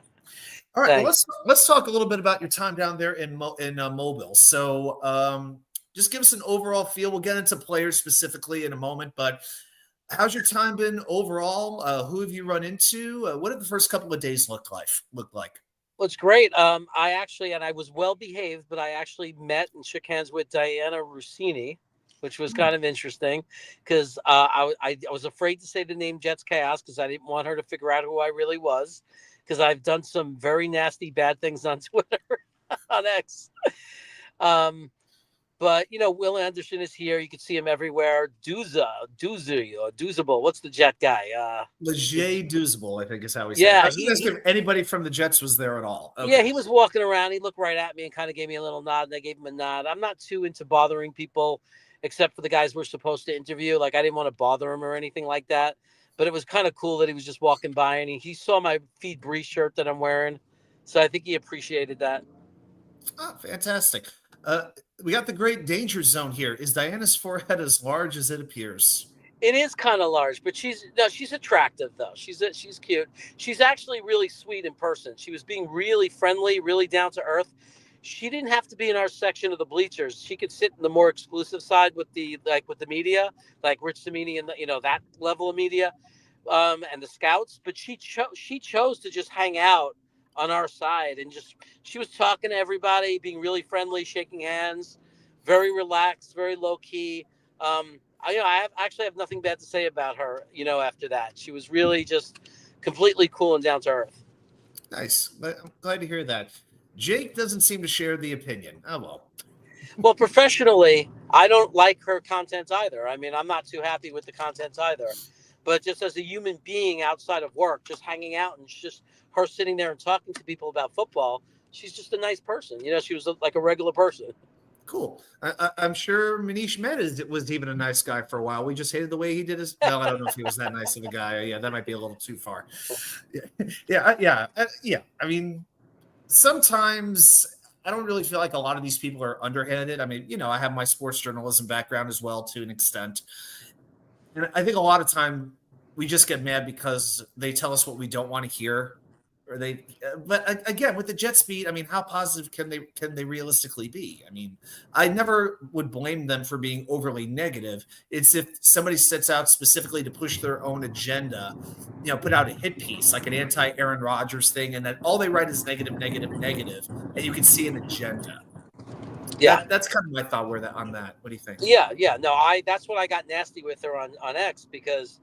All right, well, let's talk a little bit about your time down there in Mobile. So just give us an overall feel. We'll get into players specifically in a moment, but how's your time been overall? Who have you run into? What did the first couple of days look like? Well, it's great. I was well behaved, but I actually met and shook hands with Diana Rossini, which was kind of interesting because I was afraid to say the name Jets Chaos because I didn't want her to figure out who I really was because I've done some very nasty bad things on Twitter on X. But, Will Anderson is here. You can see him everywhere. Doozable. What's the Jet guy? Leger Doozable, I think is how he said it. I was just asking if anybody from the Jets was there at all. Okay. Yeah, he was walking around. He looked right at me and kind of gave me a little nod, and I gave him a nod. I'm not too into bothering people. except for the guys we're supposed to interview. Like I didn't want to bother him or anything like that. But it was kind of cool that he was just walking by and he saw my Feed Bree shirt that I'm wearing. So I think he appreciated that. Oh, fantastic. We got the great danger zone here. Is Diana's forehead as large as it appears? It is kind of large, but she's attractive though. She's cute. She's actually really sweet in person. She was being really friendly, really down to earth. She didn't have to be in our section of the bleachers. She could sit in the more exclusive side with the media, like Rich Cimini and that level of media, and the scouts. But she chose to just hang out on our side and she was talking to everybody, being really friendly, shaking hands, very relaxed, very low key. I actually have nothing bad to say about her. After that, she was really just completely cool and down to earth. Nice. I'm glad to hear that. Jake doesn't seem to share the opinion. Oh, well. Well, professionally, I don't like her content either. I mean, I'm not too happy with the content either. But just as a human being outside of work, just hanging out and just her sitting there and talking to people about football, she's just a nice person. She was like a regular person. Cool. I'm sure Manish Mehta was even a nice guy for a while. We just hated the way he did his. Well, I don't know if he was that nice of a guy. Yeah, that might be a little too far. Yeah. I mean, sometimes I don't really feel like a lot of these people are underhanded. I mean, I have my sports journalism background as well to an extent. And I think a lot of time we just get mad because they tell us what we don't want to hear. But again, with the jet speed, I mean, how positive can they realistically be? I mean, I never would blame them for being overly negative. It's if somebody sets out specifically to push their own agenda, put out a hit piece like an anti-Aaron Rodgers thing, and that all they write is negative, negative, negative, and you can see an agenda. Yeah, that's kind of my thought on that. What do you think? Yeah. No, that's what I got nasty with her on X because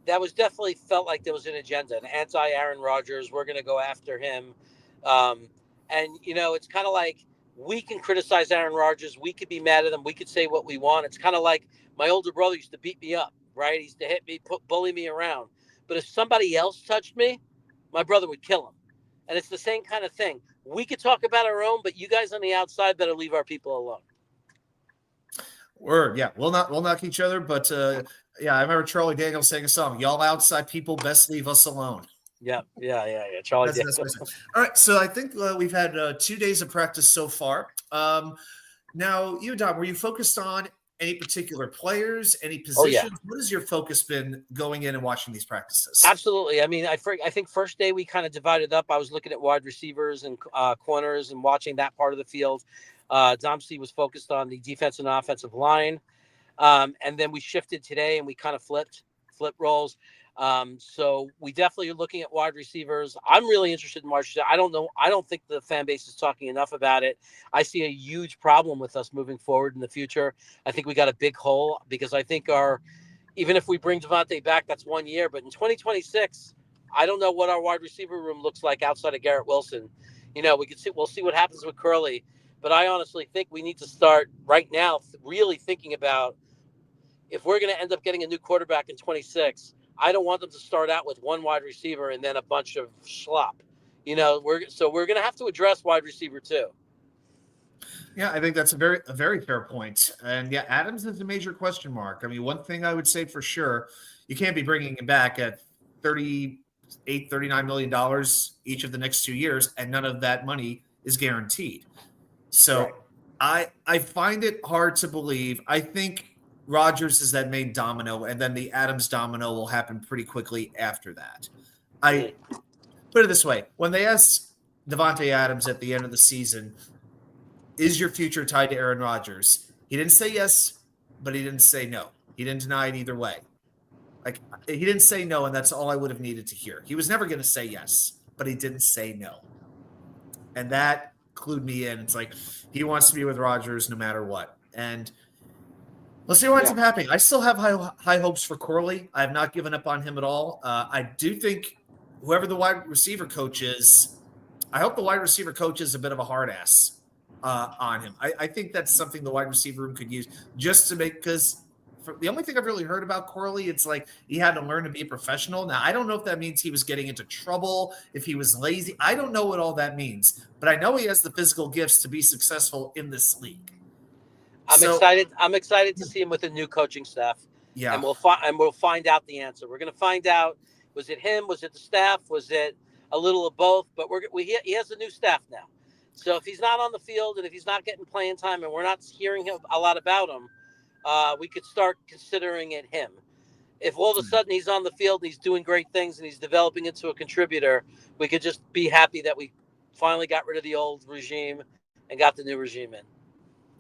that was definitely felt like there was an agenda, an anti-Aaron Rodgers. We're going to go after him. And, it's kind of like we can criticize Aaron Rodgers. We could be mad at him. We could say what we want. It's kind of like my older brother used to beat me up, right? He used to hit me, bully me around. But if somebody else touched me, my brother would kill him. And it's the same kind of thing. We could talk about our own, but you guys on the outside better leave our people alone. Word, yeah. We'll knock each other, but yeah, I remember Charlie Daniels saying a song, "Y'all outside people, best leave us alone." Yeah. Charlie Daniels. All right, so I think we've had 2 days of practice so far. Now, you, Dom, were you focused on any particular players, any positions? Oh, yeah. What has your focus been going in and watching these practices? Absolutely. I mean, I think first day we kind of divided up. I was looking at wide receivers and corners and watching that part of the field. Domsey was focused on the defensive and offensive line. And then we shifted today and we kind of flip roles. So we definitely are looking at wide receivers. I'm really interested in wide receivers. I don't know. I don't think the fan base is talking enough about it. I see a huge problem with us moving forward in the future. I think we got a big hole because I think even if we bring Devontae back, that's 1 year. But in 2026, I don't know what our wide receiver room looks like outside of Garrett Wilson. We'll see what happens with Curley. But I honestly think we need to start right now really thinking about if we're going to end up getting a new quarterback in 26, I don't want them to start out with one wide receiver and then a bunch of schlop. We're going to have to address wide receiver too. Yeah, I think that's a very fair point. And yeah, Adams is a major question mark. I mean, one thing I would say for sure, you can't be bringing him back at $38, $39 million each of the next 2 years, and none of that money is guaranteed. So right. I find it hard to believe. I think Rodgers is that main domino, and then the Adams domino will happen pretty quickly after that. I put it this way. When they asked Davante Adams at the end of the season, is your future tied to Aaron Rodgers? He didn't say yes, but he didn't say no. He didn't deny it either way. Like, he didn't say no, and that's all I would have needed to hear. He was never going to say yes, but he didn't say no. And that clued me in. It's like he wants to be with Rodgers no matter what. And let's see what ends up happening. I still have high hopes for Corley. I have not given up on him at all. I do think whoever the wide receiver coach is, I hope the wide receiver coach is a bit of a hard ass on him. I think that's something the wide receiver room could use just to make, because the only thing I've really heard about Corley, it's like he had to learn to be a professional. Now, I don't know if that means he was getting into trouble, if he was lazy. I don't know what all that means, but I know he has the physical gifts to be successful in this league. I'm So excited. I'm excited to see him with a new coaching staff, yeah. and we'll find out the answer. We're going to find out: was it him? Was it the staff? Was it a little of both? But he has a new staff now. So if he's not on the field and if he's not getting playing time and we're not hearing a lot about him, we could start considering it him. If all of a sudden he's on the field and he's doing great things and he's developing into a contributor, we could just be happy that we finally got rid of the old regime and got the new regime in.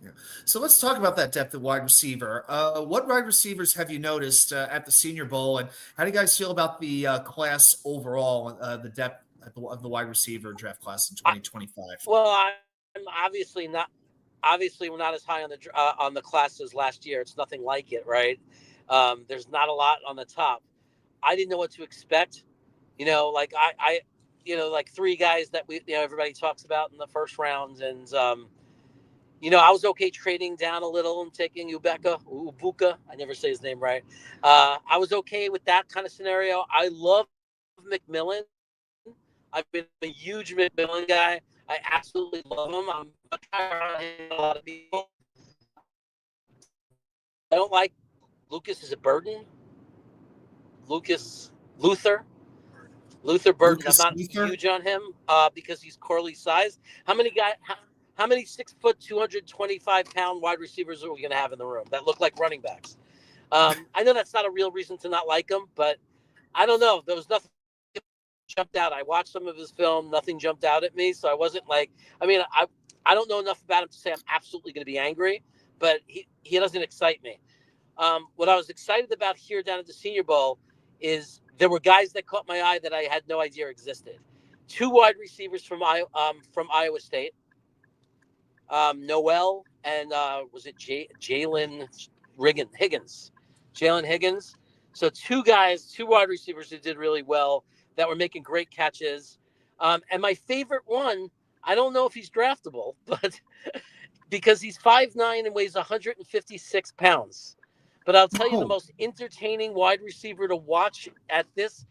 Yeah. So let's talk about that depth of wide receiver. What wide receivers have you noticed at the Senior Bowl, and how do you guys feel about the class overall, the depth of the wide receiver draft class in 2025? Well, I'm obviously not. Obviously, we're not as high on the class as last year. It's nothing like it, right? There's not a lot on the top. I didn't know what to expect. Like like three guys that everybody talks about in the first round, and I was okay trading down a little and taking Ubuka. I never say his name right. I was okay with that kind of scenario. I love McMillan. I've been a huge McMillan guy. I absolutely love him. I'm much higher on him than a lot of people. I don't like Lucas. Is it Burden? Luther Burton. Lucas I'm not Luther? huge on him because he's Corley's size. How many 6 foot, 225-pound wide receivers are we going to have in the room that look like running backs? I know that's not a real reason to not like him, but I don't know. There was nothing jumped out. I watched some of his film. Nothing jumped out at me. So I wasn't like, I don't know enough about him to say I'm absolutely going to be angry, but he doesn't excite me. What I was excited about here down at the Senior Bowl is there were guys that caught my eye that I had no idea existed. 2 wide receivers from Iowa State, Noel and was it Jalen Higgins? Jalen Higgins. So 2 wide receivers who did really well that were making great catches. And my favorite one, I don't know if he's draftable, but because he's 5'9" and weighs 156 pounds. But I'll tell you the most entertaining wide receiver to watch at this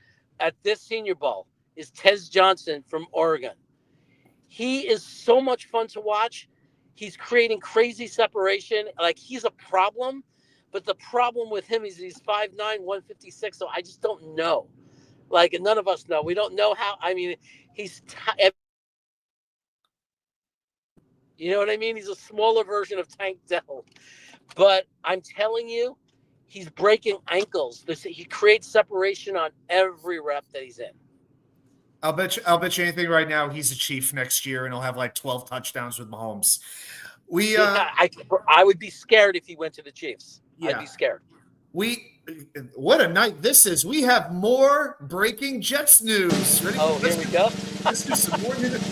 Senior Bowl is Tez Johnson from Oregon. He is so much fun to watch. He's creating crazy separation. Like, he's a problem, but the problem with him is he's 5'9", 156, so I just don't know. Like, none of us know. We don't know how. I mean, you know what I mean? He's a smaller version of Tank Dell. But I'm telling you, he's breaking ankles. He creates separation on every rep that he's in. I'll bet you anything right now he's a Chief next year and he'll have like 12 touchdowns with Mahomes. I would be scared if he went to the Chiefs. Yeah. I'd be scared. What a night this is. We have more breaking Jets news. Ready? Here we go. Let's do some more news.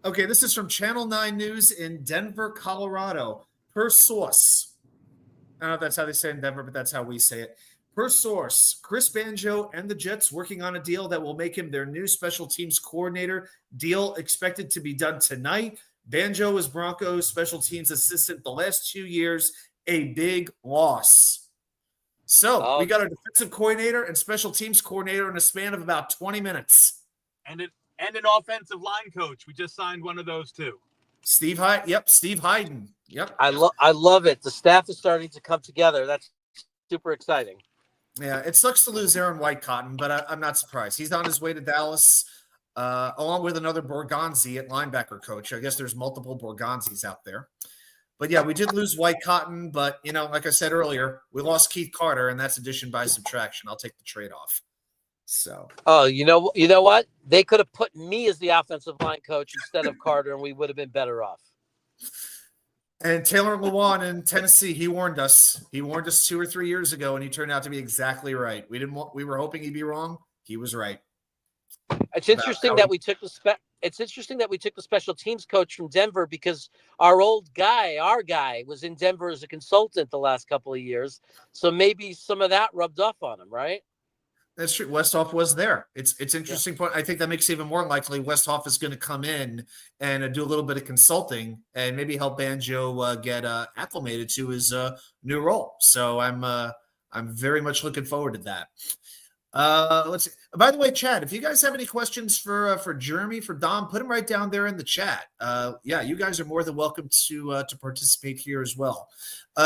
Okay, this is from Channel 9 News in Denver, Colorado. Per source. I don't know if that's how they say it in Denver, but that's how we say it. Per source, Chris Banjo and the Jets working on a deal that will make him their new special teams coordinator. Deal expected to be done tonight. Banjo was Broncos special teams assistant the last 2 years. A big loss. So we got a defensive coordinator and special teams coordinator in a span of about 20 minutes. And an offensive line coach. We just signed one of those too. Steve Hyden. Yep. I love it. The staff is starting to come together. That's super exciting. Yeah, it sucks to lose Aaron Whitecotton, but I'm not surprised. He's on his way to Dallas, along with another Borgonzi at linebacker coach. I guess there's multiple Borgonzis out there. But yeah, we did lose Whitecotton, but like I said earlier, we lost Keith Carter, and that's addition by subtraction. I'll take the trade-off. So. Oh, you know what? They could have put me as the offensive line coach instead of Carter, and we would have been better off. And Taylor Lewan in Tennessee, he warned us. He warned us 2 or 3 years ago, and he turned out to be exactly right. We were hoping he'd be wrong. He was right. It's interesting that we took the special teams coach from Denver because our guy was in Denver as a consultant the last couple of years. So maybe some of that rubbed off on him, right? That's true. Westhoff was there. It's interesting point. I think that makes it even more likely Westhoff is going to come in and do a little bit of consulting and maybe help Banjo get acclimated to his new role. So I'm very much looking forward to that. Let's see. By the way, Chad, if you guys have any questions for Jeremy, for Dom, put them right down there in the chat. Yeah, you guys are more than welcome to participate here as well.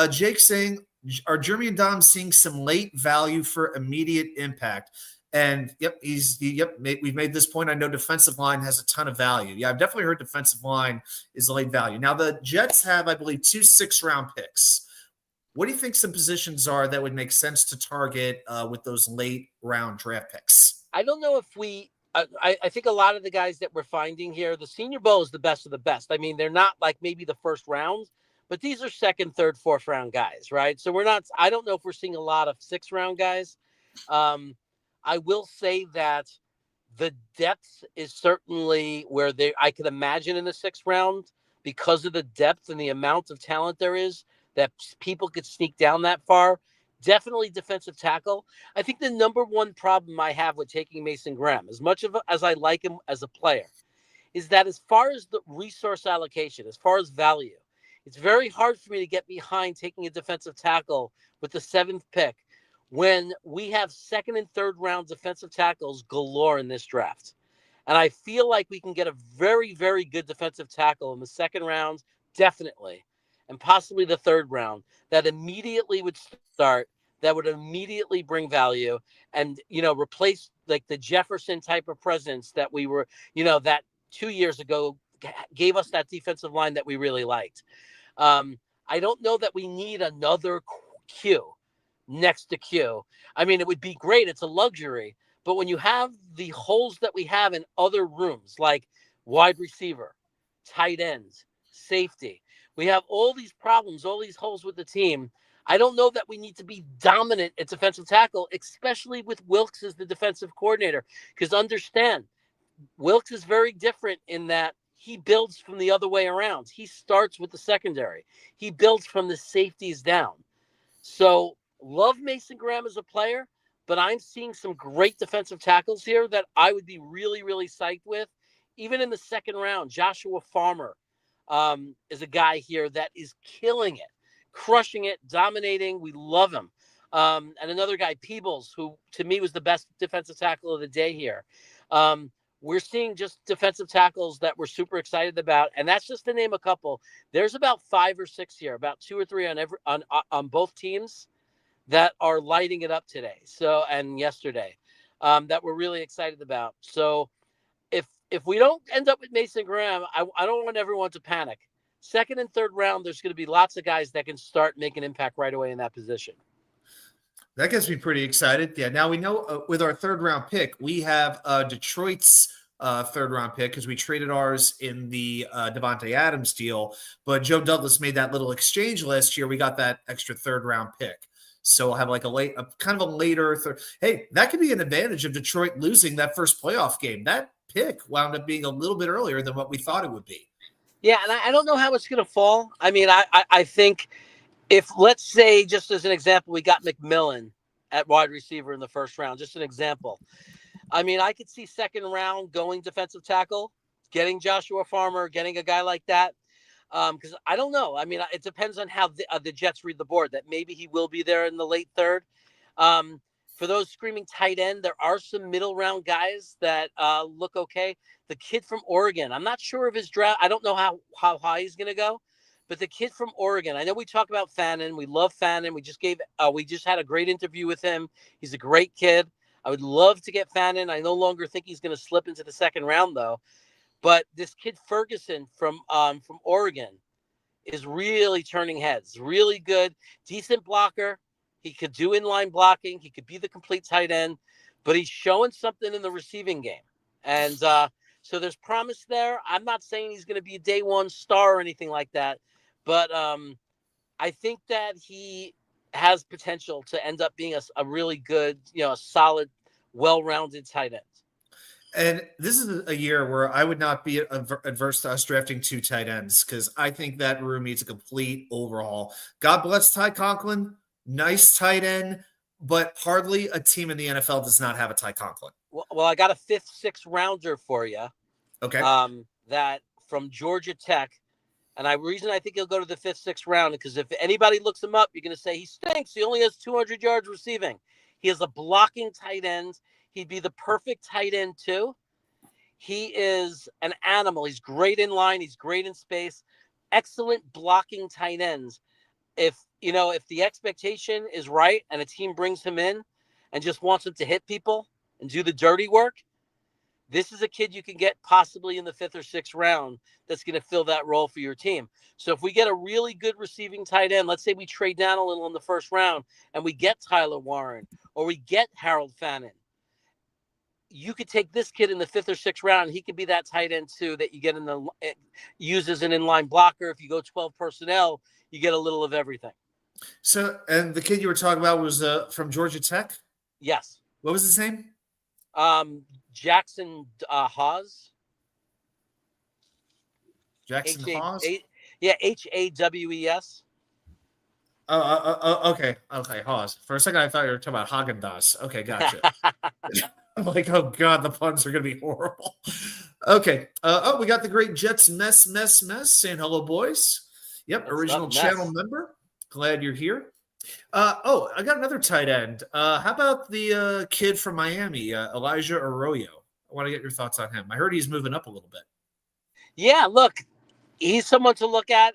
Jake saying, are Jeremy and Dom seeing some late value for immediate impact? And we've made this point. I know defensive line has a ton of value. Yeah, I've definitely heard defensive line is late value. Now the Jets have, I believe, 2 6-round picks. What do you think some positions are that would make sense to target with those late round draft picks? I don't know if we. I think a lot of the guys that we're finding here, the Senior Bowl is the best of the best. I mean, they're not like maybe the first round, but these are second, third, fourth round guys, right? So we're not. I don't know if we're seeing a lot of 6-round guys. I will say that the depth is certainly where I could imagine in the 6th round because of the depth and the amount of talent there is that people could sneak down that far. Definitely defensive tackle. I think the number one problem I have with taking Mason Graham, as much as I like him as a player, is that as far as the resource allocation, as far as value, it's very hard for me to get behind taking a defensive tackle with the 7th pick when we have 2nd and 3rd round defensive tackles galore in this draft. And I feel like we can get a very, very good defensive tackle in the 2nd round, definitely, and possibly the 3rd round, that immediately would start, that would immediately bring value and, replace like the Jefferson type of presence that we were, that 2 years ago gave us that defensive line that we really liked. I don't know that we need another Q next to Q. I mean, it would be great. It's a luxury. But when you have the holes that we have in other rooms, like wide receiver, tight ends, safety, we have all these problems, all these holes with the team. I don't know that we need to be dominant at defensive tackle, especially with Wilkes as the defensive coordinator. Because understand, Wilkes is very different in that he builds from the other way around. He starts with the secondary. He builds from the safeties down. So love Mason Graham as a player, but I'm seeing some great defensive tackles here that I would be really, really psyched with. Even in the 2nd round, Joshua Farmer is a guy here that is killing it, crushing it, dominating. We love him. And another guy, Peebles, who to me was the best defensive tackle of the day here. We're seeing just defensive tackles that we're super excited about, and that's just to name a couple. There's about 5 or 6 here, about 2 or 3 on both teams that are lighting it up today. And yesterday, that we're really excited about. So if we don't end up with Mason Graham, I don't want everyone to panic. 2nd and 3rd round, there's going to be lots of guys that can start making impact right away in that position. That gets me pretty excited. Yeah. Now we know with our 3rd round pick, we have Detroit's 3rd round pick because we traded ours in the Devontae Adams deal. But Joe Douglas made that little exchange last year. We got that extra 3rd round pick. So we'll have like a kind of a later third. Hey, that could be an advantage of Detroit losing that first playoff game. That pick wound up being a little bit earlier than what we thought it would be. Yeah, and I don't know how it's going to fall. I mean, I think if, let's say, just as an example, we got McMillan at wide receiver in the 1st round, just an example. I mean, I could see 2nd round going defensive tackle, getting Joshua Farmer, getting a guy like that. Because I don't know. I mean, it depends on how the Jets read the board, that maybe he will be there in the late 3rd. For those screaming tight end, there are some middle round guys that look okay. The kid from Oregon, I'm not sure of his draft. I don't know how high he's going to go. But the kid from Oregon, I know we talk about Fannin. We love Fannin. We just had a great interview with him. He's a great kid. I would love to get Fannin. I no longer think he's going to slip into the 2nd round, though. But this kid Ferguson from Oregon is really turning heads. Really good, decent blocker. He could do inline blocking. He could be the complete tight end. But he's showing something in the receiving game. And so there's promise there. I'm not saying he's going to be a day one star or anything like that. But I think that he has potential to end up being a really good, a solid, well-rounded tight end. And this is a year where I would not be adverse to us drafting 2 tight ends because I think that room needs a complete overhaul. God bless Ty Conklin, nice tight end, but hardly a team in the NFL does not have a Ty Conklin. Well, I got a 5th, 6th rounder for you. Okay. That from Georgia Tech. And the reason I think he'll go to the 5th, 6th round, because if anybody looks him up, you're going to say he stinks. He only has 200 yards receiving. He has a blocking tight end. He'd be the perfect tight end too. He is an animal. He's great in line. He's great in space. Excellent blocking tight ends. If the expectation is right and a team brings him in and just wants him to hit people and do the dirty work, this is a kid you can get possibly in the 5th or 6th round that's going to fill that role for your team. So if we get a really good receiving tight end, let's say we trade down a little in the 1st round and we get Tyler Warren or we get Harold Fannin, you could take this kid in the 5th or 6th round. And he could be that tight end too that you get use as an inline blocker. If you go 12 personnel, you get a little of everything. So, and the kid you were talking about was from Georgia Tech? Yes. What was his name? Jackson Hawes. Jackson Hawes? Yeah, Hawes. Okay, Hawes. For a second, I thought you were talking about Haagen-Dazs. Okay, gotcha. I'm like, oh God, the puns are going to be horrible. Okay. We got the great Jets mess saying hello, boys. Yep, What's original up, channel member. Glad you're here. I got another tight end. How about the kid from Miami, Elijah Arroyo? I want to get your thoughts on him. I heard he's moving up a little bit. Yeah, look, he's someone to look at.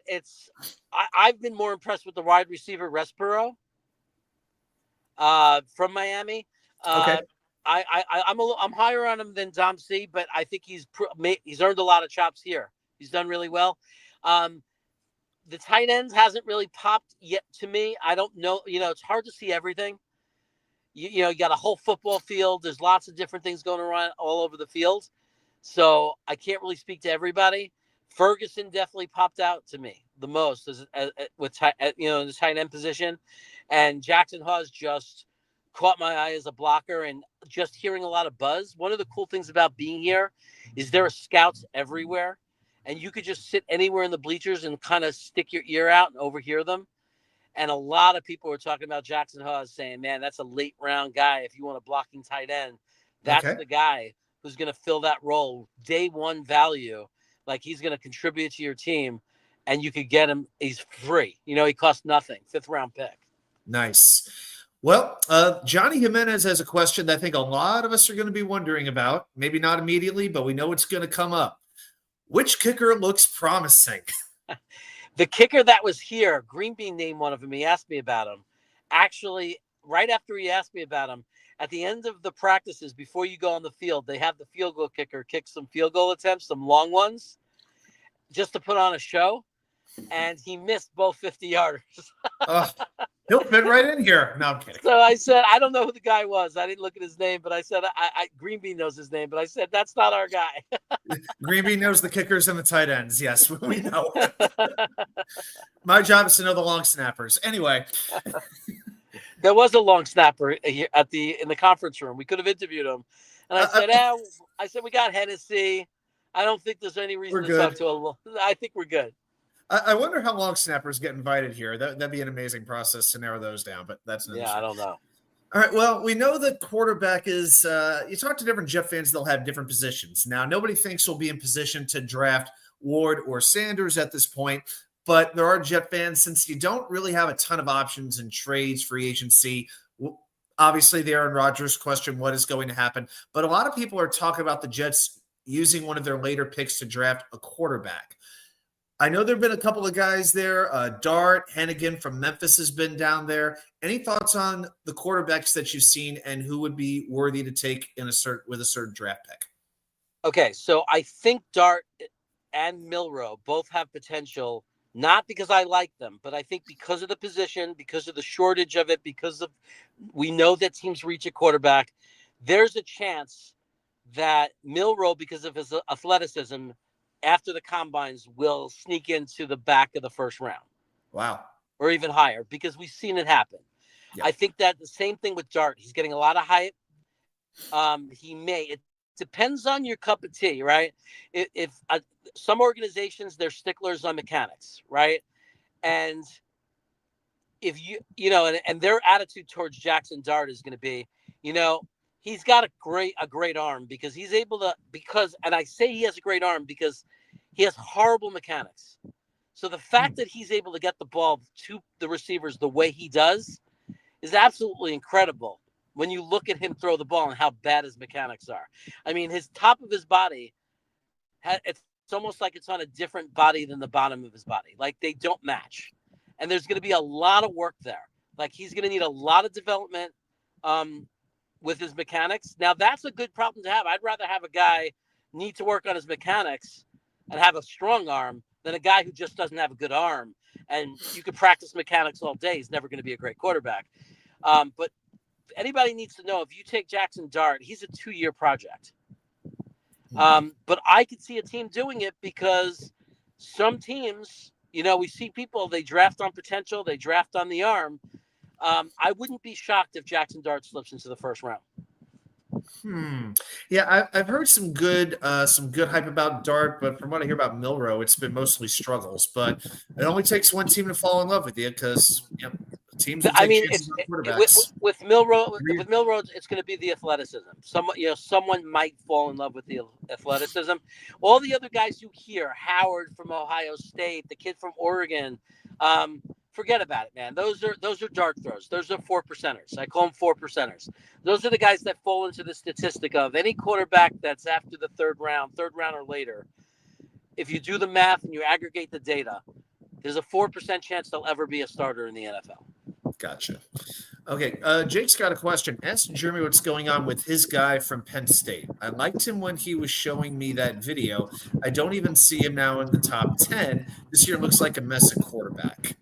I've been more impressed with the wide receiver Respiro from Miami. Okay. I'm higher on him than Dom C, but I think he's earned a lot of chops here. He's done really well. The tight ends hasn't really popped yet to me. I don't know. It's hard to see everything. You got a whole football field. There's lots of different things going around all over the field. So I can't really speak to everybody. Ferguson definitely popped out to me the most in the tight end position. And Jackson Hawes just caught my eye as a blocker and just hearing a lot of buzz. One of the cool things about being here is there are scouts everywhere. And you could just sit anywhere in the bleachers and kind of stick your ear out and overhear them. And a lot of people were talking about Jackson Hawes saying, man, that's a late round guy. If you want a blocking tight end, that's the guy who's going to fill that role. Day one value. Like he's going to contribute to your team and you could get him. He's free. He costs nothing. 5th round pick. Nice. Well, Johnny Jimenez has a question that I think a lot of us are going to be wondering about. Maybe not immediately, but we know it's going to come up. Which kicker looks promising? The kicker that was here, Green Bean named one of them. He asked me about him. Actually, right after he asked me about him, at the end of the practices, before you go on the field, they have the field goal kicker kick some field goal attempts, some long ones, just to put on a show. And he missed both 50-yarders. He'll fit right in here. No, I'm kidding. So I said, I don't know who the guy was. I didn't look at his name, but I said, Green Bean knows his name, but I said, that's not our guy. Green Bean knows the kickers and the tight ends. Yes, we know. My job is to know the long snappers. Anyway. There was a long snapper here in the conference room. We could have interviewed him. And I said, we got Hennessy. I don't think there's any reason to talk to him. I think we're good. I wonder how long snappers get invited here. That'd be an amazing process to narrow those down, but that's another I don't know. All right, well, we know that quarterback is you talk to different Jet fans, they'll have different positions. Now, nobody thinks we'll be in position to draft Ward or Sanders at this point, but there are Jet fans, since you don't really have a ton of options in trades, free agency. Obviously, the Aaron Rodgers question, what is going to happen? But a lot of people are talking about the Jets using one of their later picks to draft a quarterback. I know there have been a couple of guys there. Dart, Hennigan from Memphis has been down there. Any thoughts on the quarterbacks that you've seen and who would be worthy to take with a certain draft pick? Okay, so I think Dart and Milroe both have potential, not because I like them, but I think because of the position, because of the shortage of it, we know that teams reach a quarterback. There's a chance that Milroe, because of his athleticism, after the combines, will sneak into the back of the 1st round. Wow. Or even higher, because we've seen it happen. Yeah. I think that the same thing with Dart. He's getting a lot of hype. It depends on your cup of tea, right? If some organizations, they're sticklers on mechanics, right? And if and their attitude towards Jackson Dart is going to be, he's got a great arm because he's able to, and I say he has a great arm because he has horrible mechanics. So the fact that he's able to get the ball to the receivers the way he does is absolutely incredible. when you look at him throw the ball and how bad his mechanics are. I mean, his top of his body, it's almost like it's on a different body than the bottom of his body. Like they don't match. And there's going to be a lot of work there. Like he's going to need a lot of development with his mechanics. Now, that's a good problem to have. I'd rather have a guy need to work on his mechanics and have a strong arm than a guy who just doesn't have a good arm. And you could practice mechanics all day. He's never going to be a great quarterback. But anybody needs to know, if you take Jackson Dart, he's a 2-year project. But I could see a team doing it because some teams, we see people, they draft on potential, they draft on the arm. I wouldn't be shocked if Jackson Dart slips into the first round. Yeah, I've heard some good hype about Dart, but from what I hear about Milroe, it's been mostly struggles. But it only takes one team to fall in love with you because teams will take chances on quarterbacks. With Milroe, it's going to be the athleticism. Someone might fall in love with the athleticism. All the other guys you hear, Howard from Ohio State, the kid from Oregon, forget about it, man. Those are dart throws. Those are 4%ers. I call them 4%ers. Those are the guys that fall into the statistic of any quarterback that's after the third round or later. If you do the math and you aggregate the data, there's a 4% chance they'll ever be a starter in the NFL. Gotcha. Okay, Jake's got a question. Ask Jeremy what's going on with his guy from Penn State. I liked him when he was showing me that video. I don't even see him now in the top 10. This year looks like a mess at quarterback.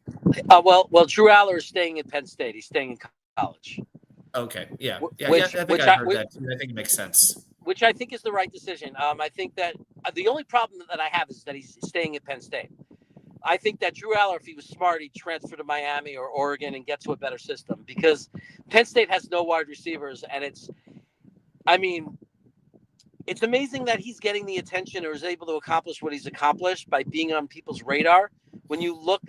Well, Drew Aller is staying at Penn State. He's staying in college. Okay, yeah. I think I heard that. I think it makes sense. Which I think is the right decision. I think that the only problem that I have is that he's staying at Penn State. I think that Drew Aller, if he was smart, he'd transfer to Miami or Oregon and get to a better system because Penn State has no wide receivers. And it's amazing that he's getting the attention or is able to accomplish what he's accomplished by being on people's radar. When you look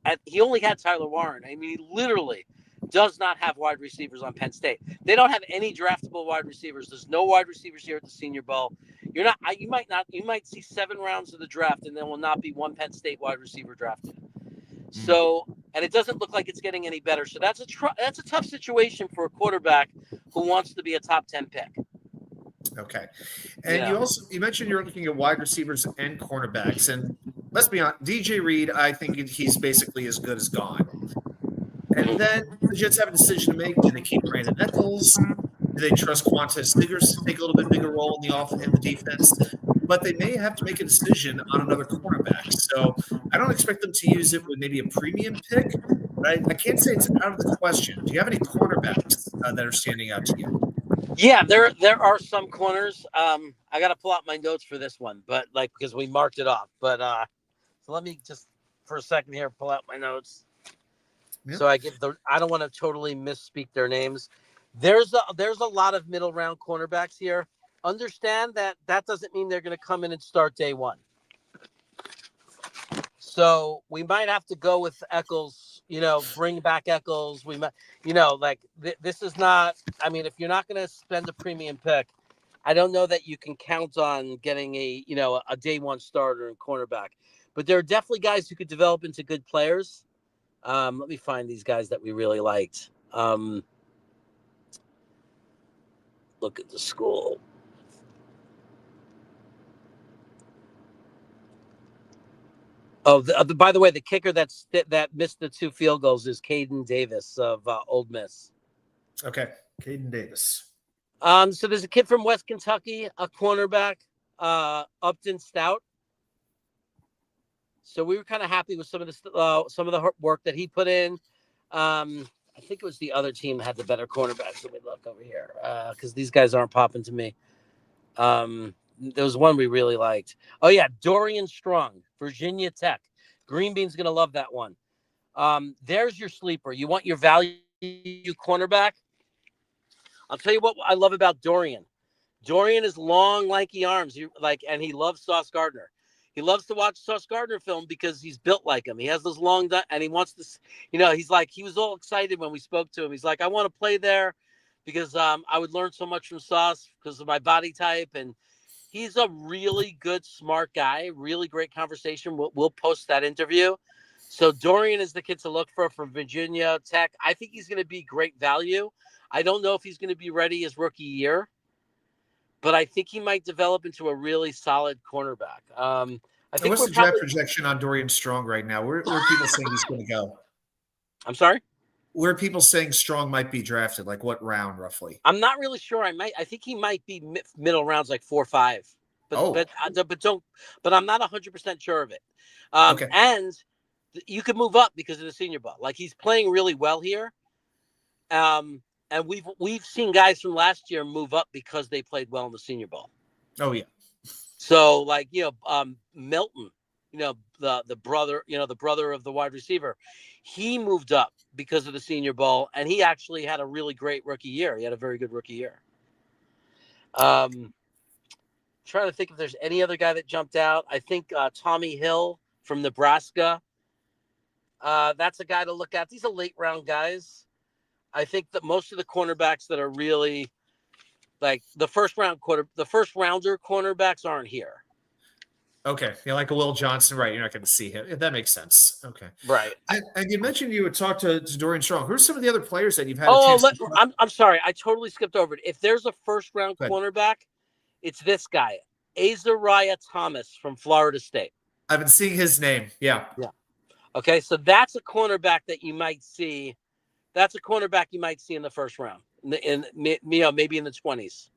at he only had Tyler Warren. I mean, he literally does not have wide receivers on Penn State. They don't have any draftable wide receivers. There's no wide receivers here at the Senior Bowl. You might see 7 rounds of the draft and there will not be one Penn State wide receiver drafted. So, and it doesn't look like it's getting any better. So that's a tough situation for a quarterback who wants to be a top 10 pick. Okay. And you mentioned you're looking at wide receivers and cornerbacks. And let's be honest, DJ Reed, I think he's basically as good as gone. And then the Jets have a decision to make. Do they keep Brandon Eccles? Do they trust Quantez Stiggers to take a little bit bigger role in the defense? But they may have to make a decision on another cornerback. So I don't expect them to use it with maybe a premium pick. But I can't say it's out of the question. Do you have any cornerbacks that are standing out to you? Yeah, there are some corners. I got to pull out my notes for this one, but because we marked it off. But so let me just for a second here pull out my notes. Yep. So I don't want to totally misspeak their names. There's a lot of middle round cornerbacks here. Understand that doesn't mean they're going to come in and start day one. So we might have to go with Eccles, bring back Eccles. We might, this is not, if you're not going to spend a premium pick, I don't know that you can count on getting a day one starter and cornerback, but there are definitely guys who could develop into good players. Let me find these guys that we really liked. Look at the school. Oh, by the way, the kicker that missed the 2 field goals is Caden Davis of Ole Miss. Okay, Caden Davis. So there's a kid from West Kentucky, a cornerback, Upton Stout. So we were kind of happy with some of the work that he put in. I think it was the other team that had the better cornerbacks. Let me look over here because these guys aren't popping to me. There was one we really liked. Oh, yeah, Dorian Strong, Virginia Tech. Green Bean's going to love that one. There's your sleeper. You want your value cornerback? I'll tell you what I love about Dorian. Dorian is long, lanky arms, and he loves Sauce Gardner. He loves to watch Sauce Gardner film because he's built like him. He has those long, and he wants to, he was all excited when we spoke to him. He's like, I want to play there because I would learn so much from Sauce because of my body type. And he's a really good, smart guy, really great conversation. We'll post that interview. So Dorian is the kid to look for from Virginia Tech. I think he's going to be great value. I don't know if he's going to be ready his rookie year, but I think he might develop into a really solid cornerback. I And think what's we're the draft probably. projection on Dorian Strong right now? Where are people saying he's going to go? I'm sorry. Where are people saying Strong might be drafted? Like what round roughly? I'm not really sure. I think he might be middle rounds, like 4 or 5. But Oh, don't. But I'm not 100% sure of it. okay. And you could move up because of the Senior Bowl. Like he's playing really well here. And we've seen guys from last year move up because they played well in the Senior Bowl. Oh yeah. So like Milton, the brother, the brother of the wide receiver, he moved up because of the Senior Bowl, and he actually had a really great rookie year. He had a very good rookie year. Trying to think if there's any other guy that jumped out. I think Tommy Hill from Nebraska. That's a guy to look at. These are late round guys. I think that most of the cornerbacks that are really like the first rounder cornerbacks aren't here. Okay. Yeah, like a Will Johnson, right? You're not going to see him. Yeah, that makes sense. Okay. Right. And you mentioned you would talk to Dorian Strong. Who are some of the other players that you've had a Oh, chance to talk I'm sorry. I totally skipped over it. If there's a first round to? cornerback, it's this guy, Azariah Thomas from Florida State. I've been seeing his name. Yeah. Yeah. Okay, so that's a cornerback that you might see. That's a cornerback you might see in the first round, maybe in the 20s.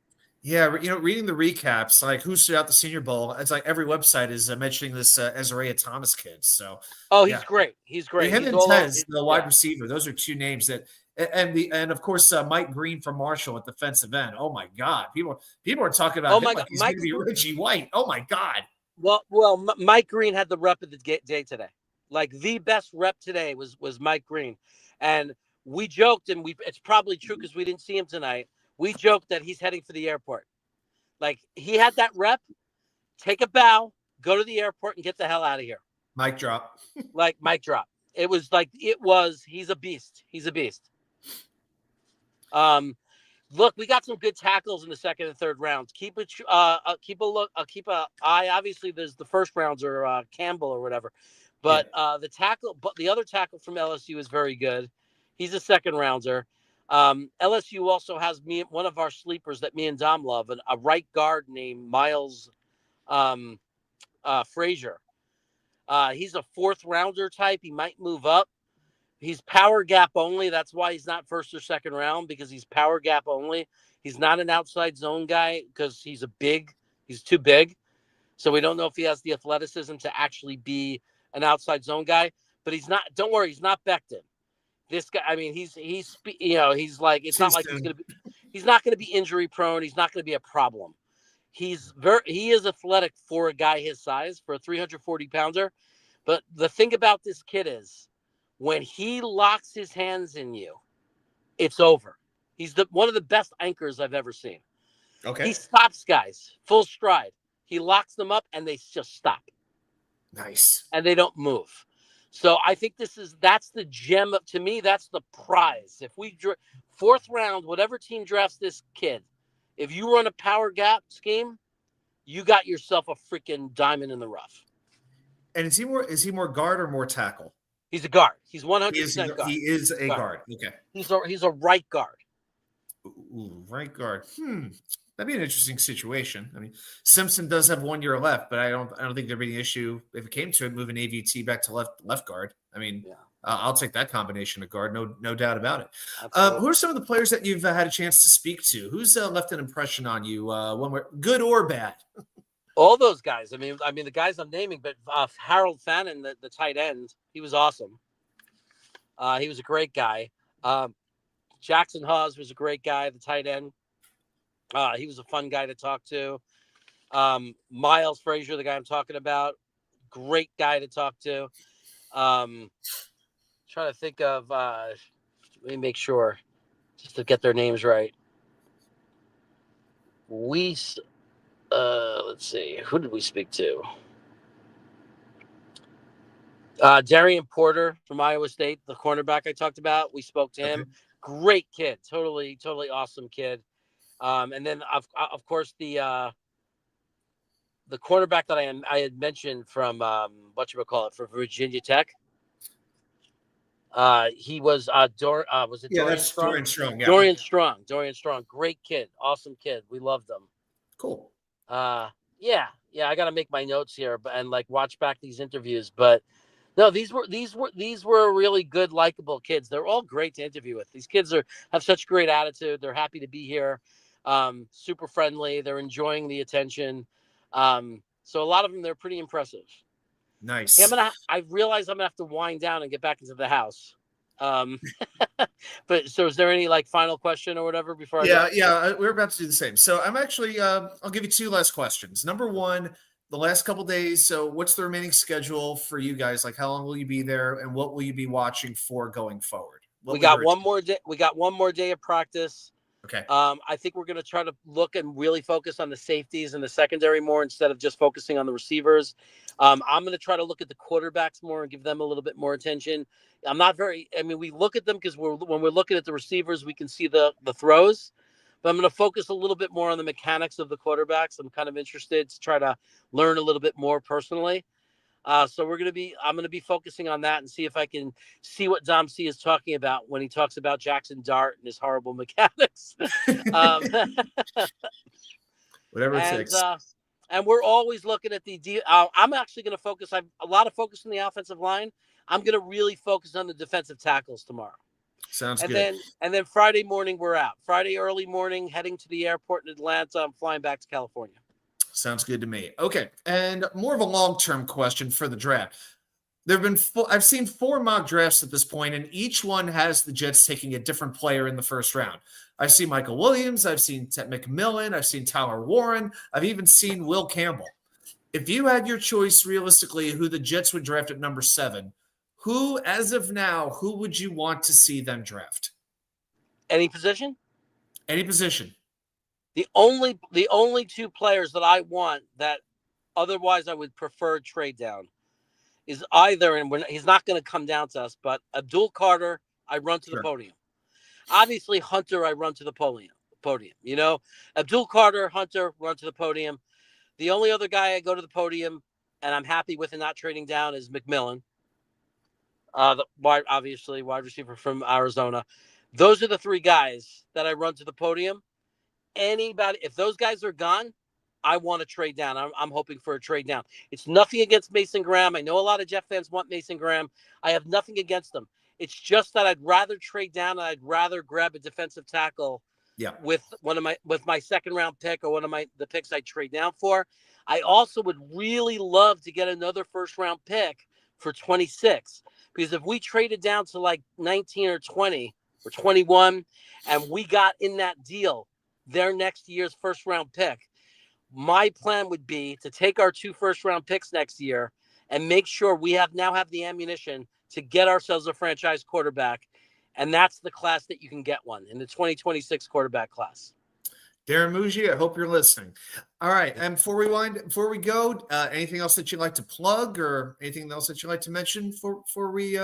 Yeah, reading the recaps, like who stood out the Senior Bowl, it's like every website is mentioning this Azariah Thomas kid. So, Oh, yeah, he's great. He's great. him He's and all over. Tez, the wide receiver, those are two names that, and of course Mike Green from Marshall at defensive end. Oh my God, people are talking about Oh him my like God, he's going to be Reggie White. Oh my God. Well, Mike Green had the rep of the day today. Like the best rep today was Mike Green, and we joked, and it's probably true because we didn't see him tonight. We joked that he's heading for the airport. Like he had that rep, take a bow, go to the airport, and get the hell out of here. Mic drop. Like mic drop. He's a beast. He's a beast. Look, we got some good tackles in the second and third rounds. Keep a look. Keep a eye. Obviously, there's the first rounds or Campbell or whatever, but the other tackle from LSU is very good. He's a second rounder. LSU also has one of our sleepers that me and Dom love, a right guard named Miles Frazier. He's a fourth rounder type. He might move up. He's power gap only. That's why he's not first or second round, because he's power gap only. He's not an outside zone guy because he's too big. So we don't know if he has the athleticism to actually be an outside zone guy, but he's not, don't worry, he's not Becton. This guy, I mean, he's like, it's not like he's not going to be injury prone. He's not going to be a problem. He is athletic for a guy his size, for a 340 pounder. But the thing about this kid is, when he locks his hands in you, it's over. He's one of the best anchors I've ever seen. Okay. He stops guys full stride. He locks them up and they just stop. Nice. And they don't move. So I think that's the gem to me. That's the prize. If we fourth round, whatever team drafts this kid, if you run a power gap scheme, you got yourself a freaking diamond in the rough. And is he more guard or more tackle? He's a guard. He's 100% guard. He is a guard. Okay. He's a right guard. Ooh, right guard. That'd be an interesting situation. I mean, Simpson does have 1 year left, but I don't think there'd be an issue if it came to it moving AVT back to left guard. I mean, I'll take that combination of guard, no doubt about it. Who are some of the players that you've had a chance to speak to? Who's left an impression on you, good or bad? All those guys. I mean, the guys I'm naming, but Harold Fannin, the tight end, he was awesome. He was a great guy. Jackson Hawes was a great guy, the tight end. He was a fun guy to talk to. Miles Frazier, the guy I'm talking about, great guy to talk to. Trying to think of, let me make sure, just to get their names right. Let's see, who did we speak to? Darian Porter from Iowa State, the cornerback I talked about. We spoke to him. Okay. Great kid, totally awesome kid. And then of course the cornerback that I had mentioned from from Virginia Tech. He was was it Yeah, Dorian that's Strong? Dorian Strong. Yeah. Dorian Strong, great kid, awesome kid. We loved him. Cool. Uh, yeah. I got to make my notes here, and like watch back these interviews. But no, these were really good, likable kids. They're all great to interview with. These kids have such great attitude. They're happy to be here. Super friendly. They're enjoying the attention. So a lot of them, they're pretty impressive. Hey, Nice. I realize I'm gonna have to wind down and get back into the house. Um, but so is there any like final question or whatever before I go? Yeah, we're about to do the same. So I'm actually, I'll give you two last questions. Number one, the last couple days. So what's the remaining schedule for you guys? Like, how long will you be there, and what will you be watching for going forward? What We will got your one more day. We got one more day of practice. Okay. I think we're going to try to look and really focus on the safeties and the secondary more instead of just focusing on the receivers. I'm going to try to look at the quarterbacks more and give them a little bit more attention. I'm not very. I mean, we look at them because when we're looking at the receivers, we can see the throws. But I'm going to focus a little bit more on the mechanics of the quarterbacks. I'm kind of interested to try to learn a little bit more personally. So I'm going to be focusing on that and see if I can see what Dom C is talking about when he talks about Jackson Dart and his horrible mechanics. um, Whatever it and takes. and we're always looking at I'm actually going to focus. I've a lot of focus on the offensive line. I'm going to really focus on the defensive tackles tomorrow. Sounds And good. then Friday morning we're out. Friday early morning, heading to the airport in Atlanta. I'm flying back to California. Sounds good to me. Okay, and more of a long-term question for the draft. I've seen 4 mock drafts at this point, and each one has the Jets taking a different player in the first round. I've seen Michael Williams, I've seen Ted McMillan, I've seen Tyler Warren, I've even seen Will Campbell. If you had your choice realistically who the Jets would draft at number 7, who, as of now, who would you want to see them draft? Any position? Any position. The only 2 players that I want that otherwise I would prefer trade down is either, and he's not going to come down to us, but Abdul Carter, I run to the Sure. podium. Obviously, Hunter, I run to the podium. You know, Abdul Carter, Hunter, run to the podium. The only other guy I go to the podium, and I'm happy with and not trading down, is McMillan, the wide receiver from Arizona. Those are the 3 guys that I run to the podium. Anybody, if those guys are gone, I want to trade down. I'm hoping for a trade down. It's nothing against Mason Graham. I know a lot of Jet fans want Mason Graham. I have nothing against them. It's just that I'd rather trade down and I'd rather grab a defensive tackle with my second round pick or one of the picks I trade down for. I also would really love to get another first round pick for 26, because if we traded down to like 19 or 20 or 21 and we got in that deal their next year's first round pick, my plan would be to take our 2 first round picks next year and make sure we now have the ammunition to get ourselves a franchise quarterback. And that's the class that you can get one in the 2026 quarterback class. Darren Muji, I hope you're listening. All right. And before we go, anything else that you'd like to plug or anything else that you'd like to mention before we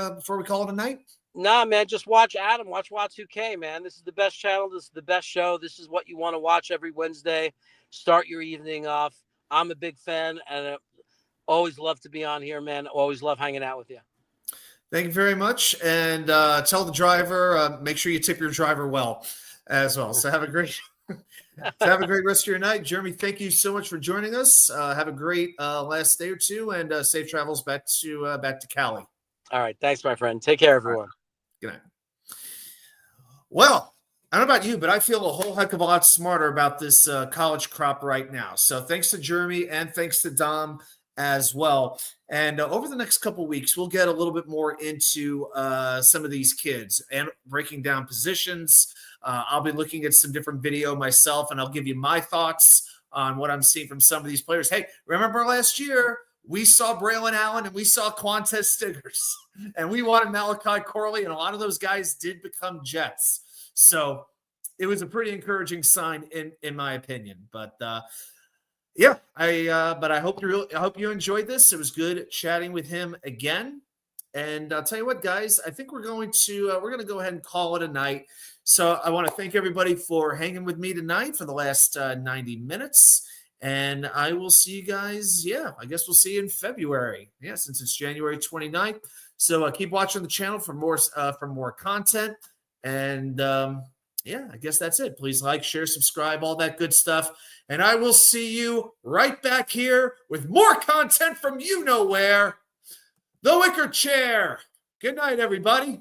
call it a night? Nah, man, just watch Adam. Watch WACKY, man. This is the best channel. This is the best show. This is what you want to watch every Wednesday. Start your evening off. I'm a big fan and always love to be on here, man. Always love hanging out with you. Thank you very much. And tell the driver, make sure you tip your driver well as well. So have a great rest of your night. Jeremy, thank you so much for joining us. Have a great last day or two, and safe travels back to Cali. All right. Thanks, my friend. Take care, everyone. Good night. Well, I don't know about you, but I feel a whole heck of a lot smarter about this college crop right now. So thanks to Jeremy and thanks to Dom as well. And over the next couple of weeks, we'll get a little bit more into some of these kids and breaking down positions. I'll be looking at some different video myself, and I'll give you my thoughts on what I'm seeing from some of these players. Hey, remember last year we saw Braylon Allen and we saw Quantez Stiggers, and we wanted Malachi Corley, and a lot of those guys did become Jets. So it was a pretty encouraging sign in my opinion. But I hope you enjoyed this. It was good chatting with him again. And I'll tell you what, guys, I think we're going to go ahead and call it a night. So I want to thank everybody for hanging with me tonight for the last 90 minutes. And I will see you guys. Yeah, I guess we'll see you in February. Yeah, since it's January 29th. So keep watching the channel for more content. And yeah, I guess that's it. Please like, share, subscribe, all that good stuff. And I will see you right back here with more content from you know where. The Wicker Chair. Good night, everybody.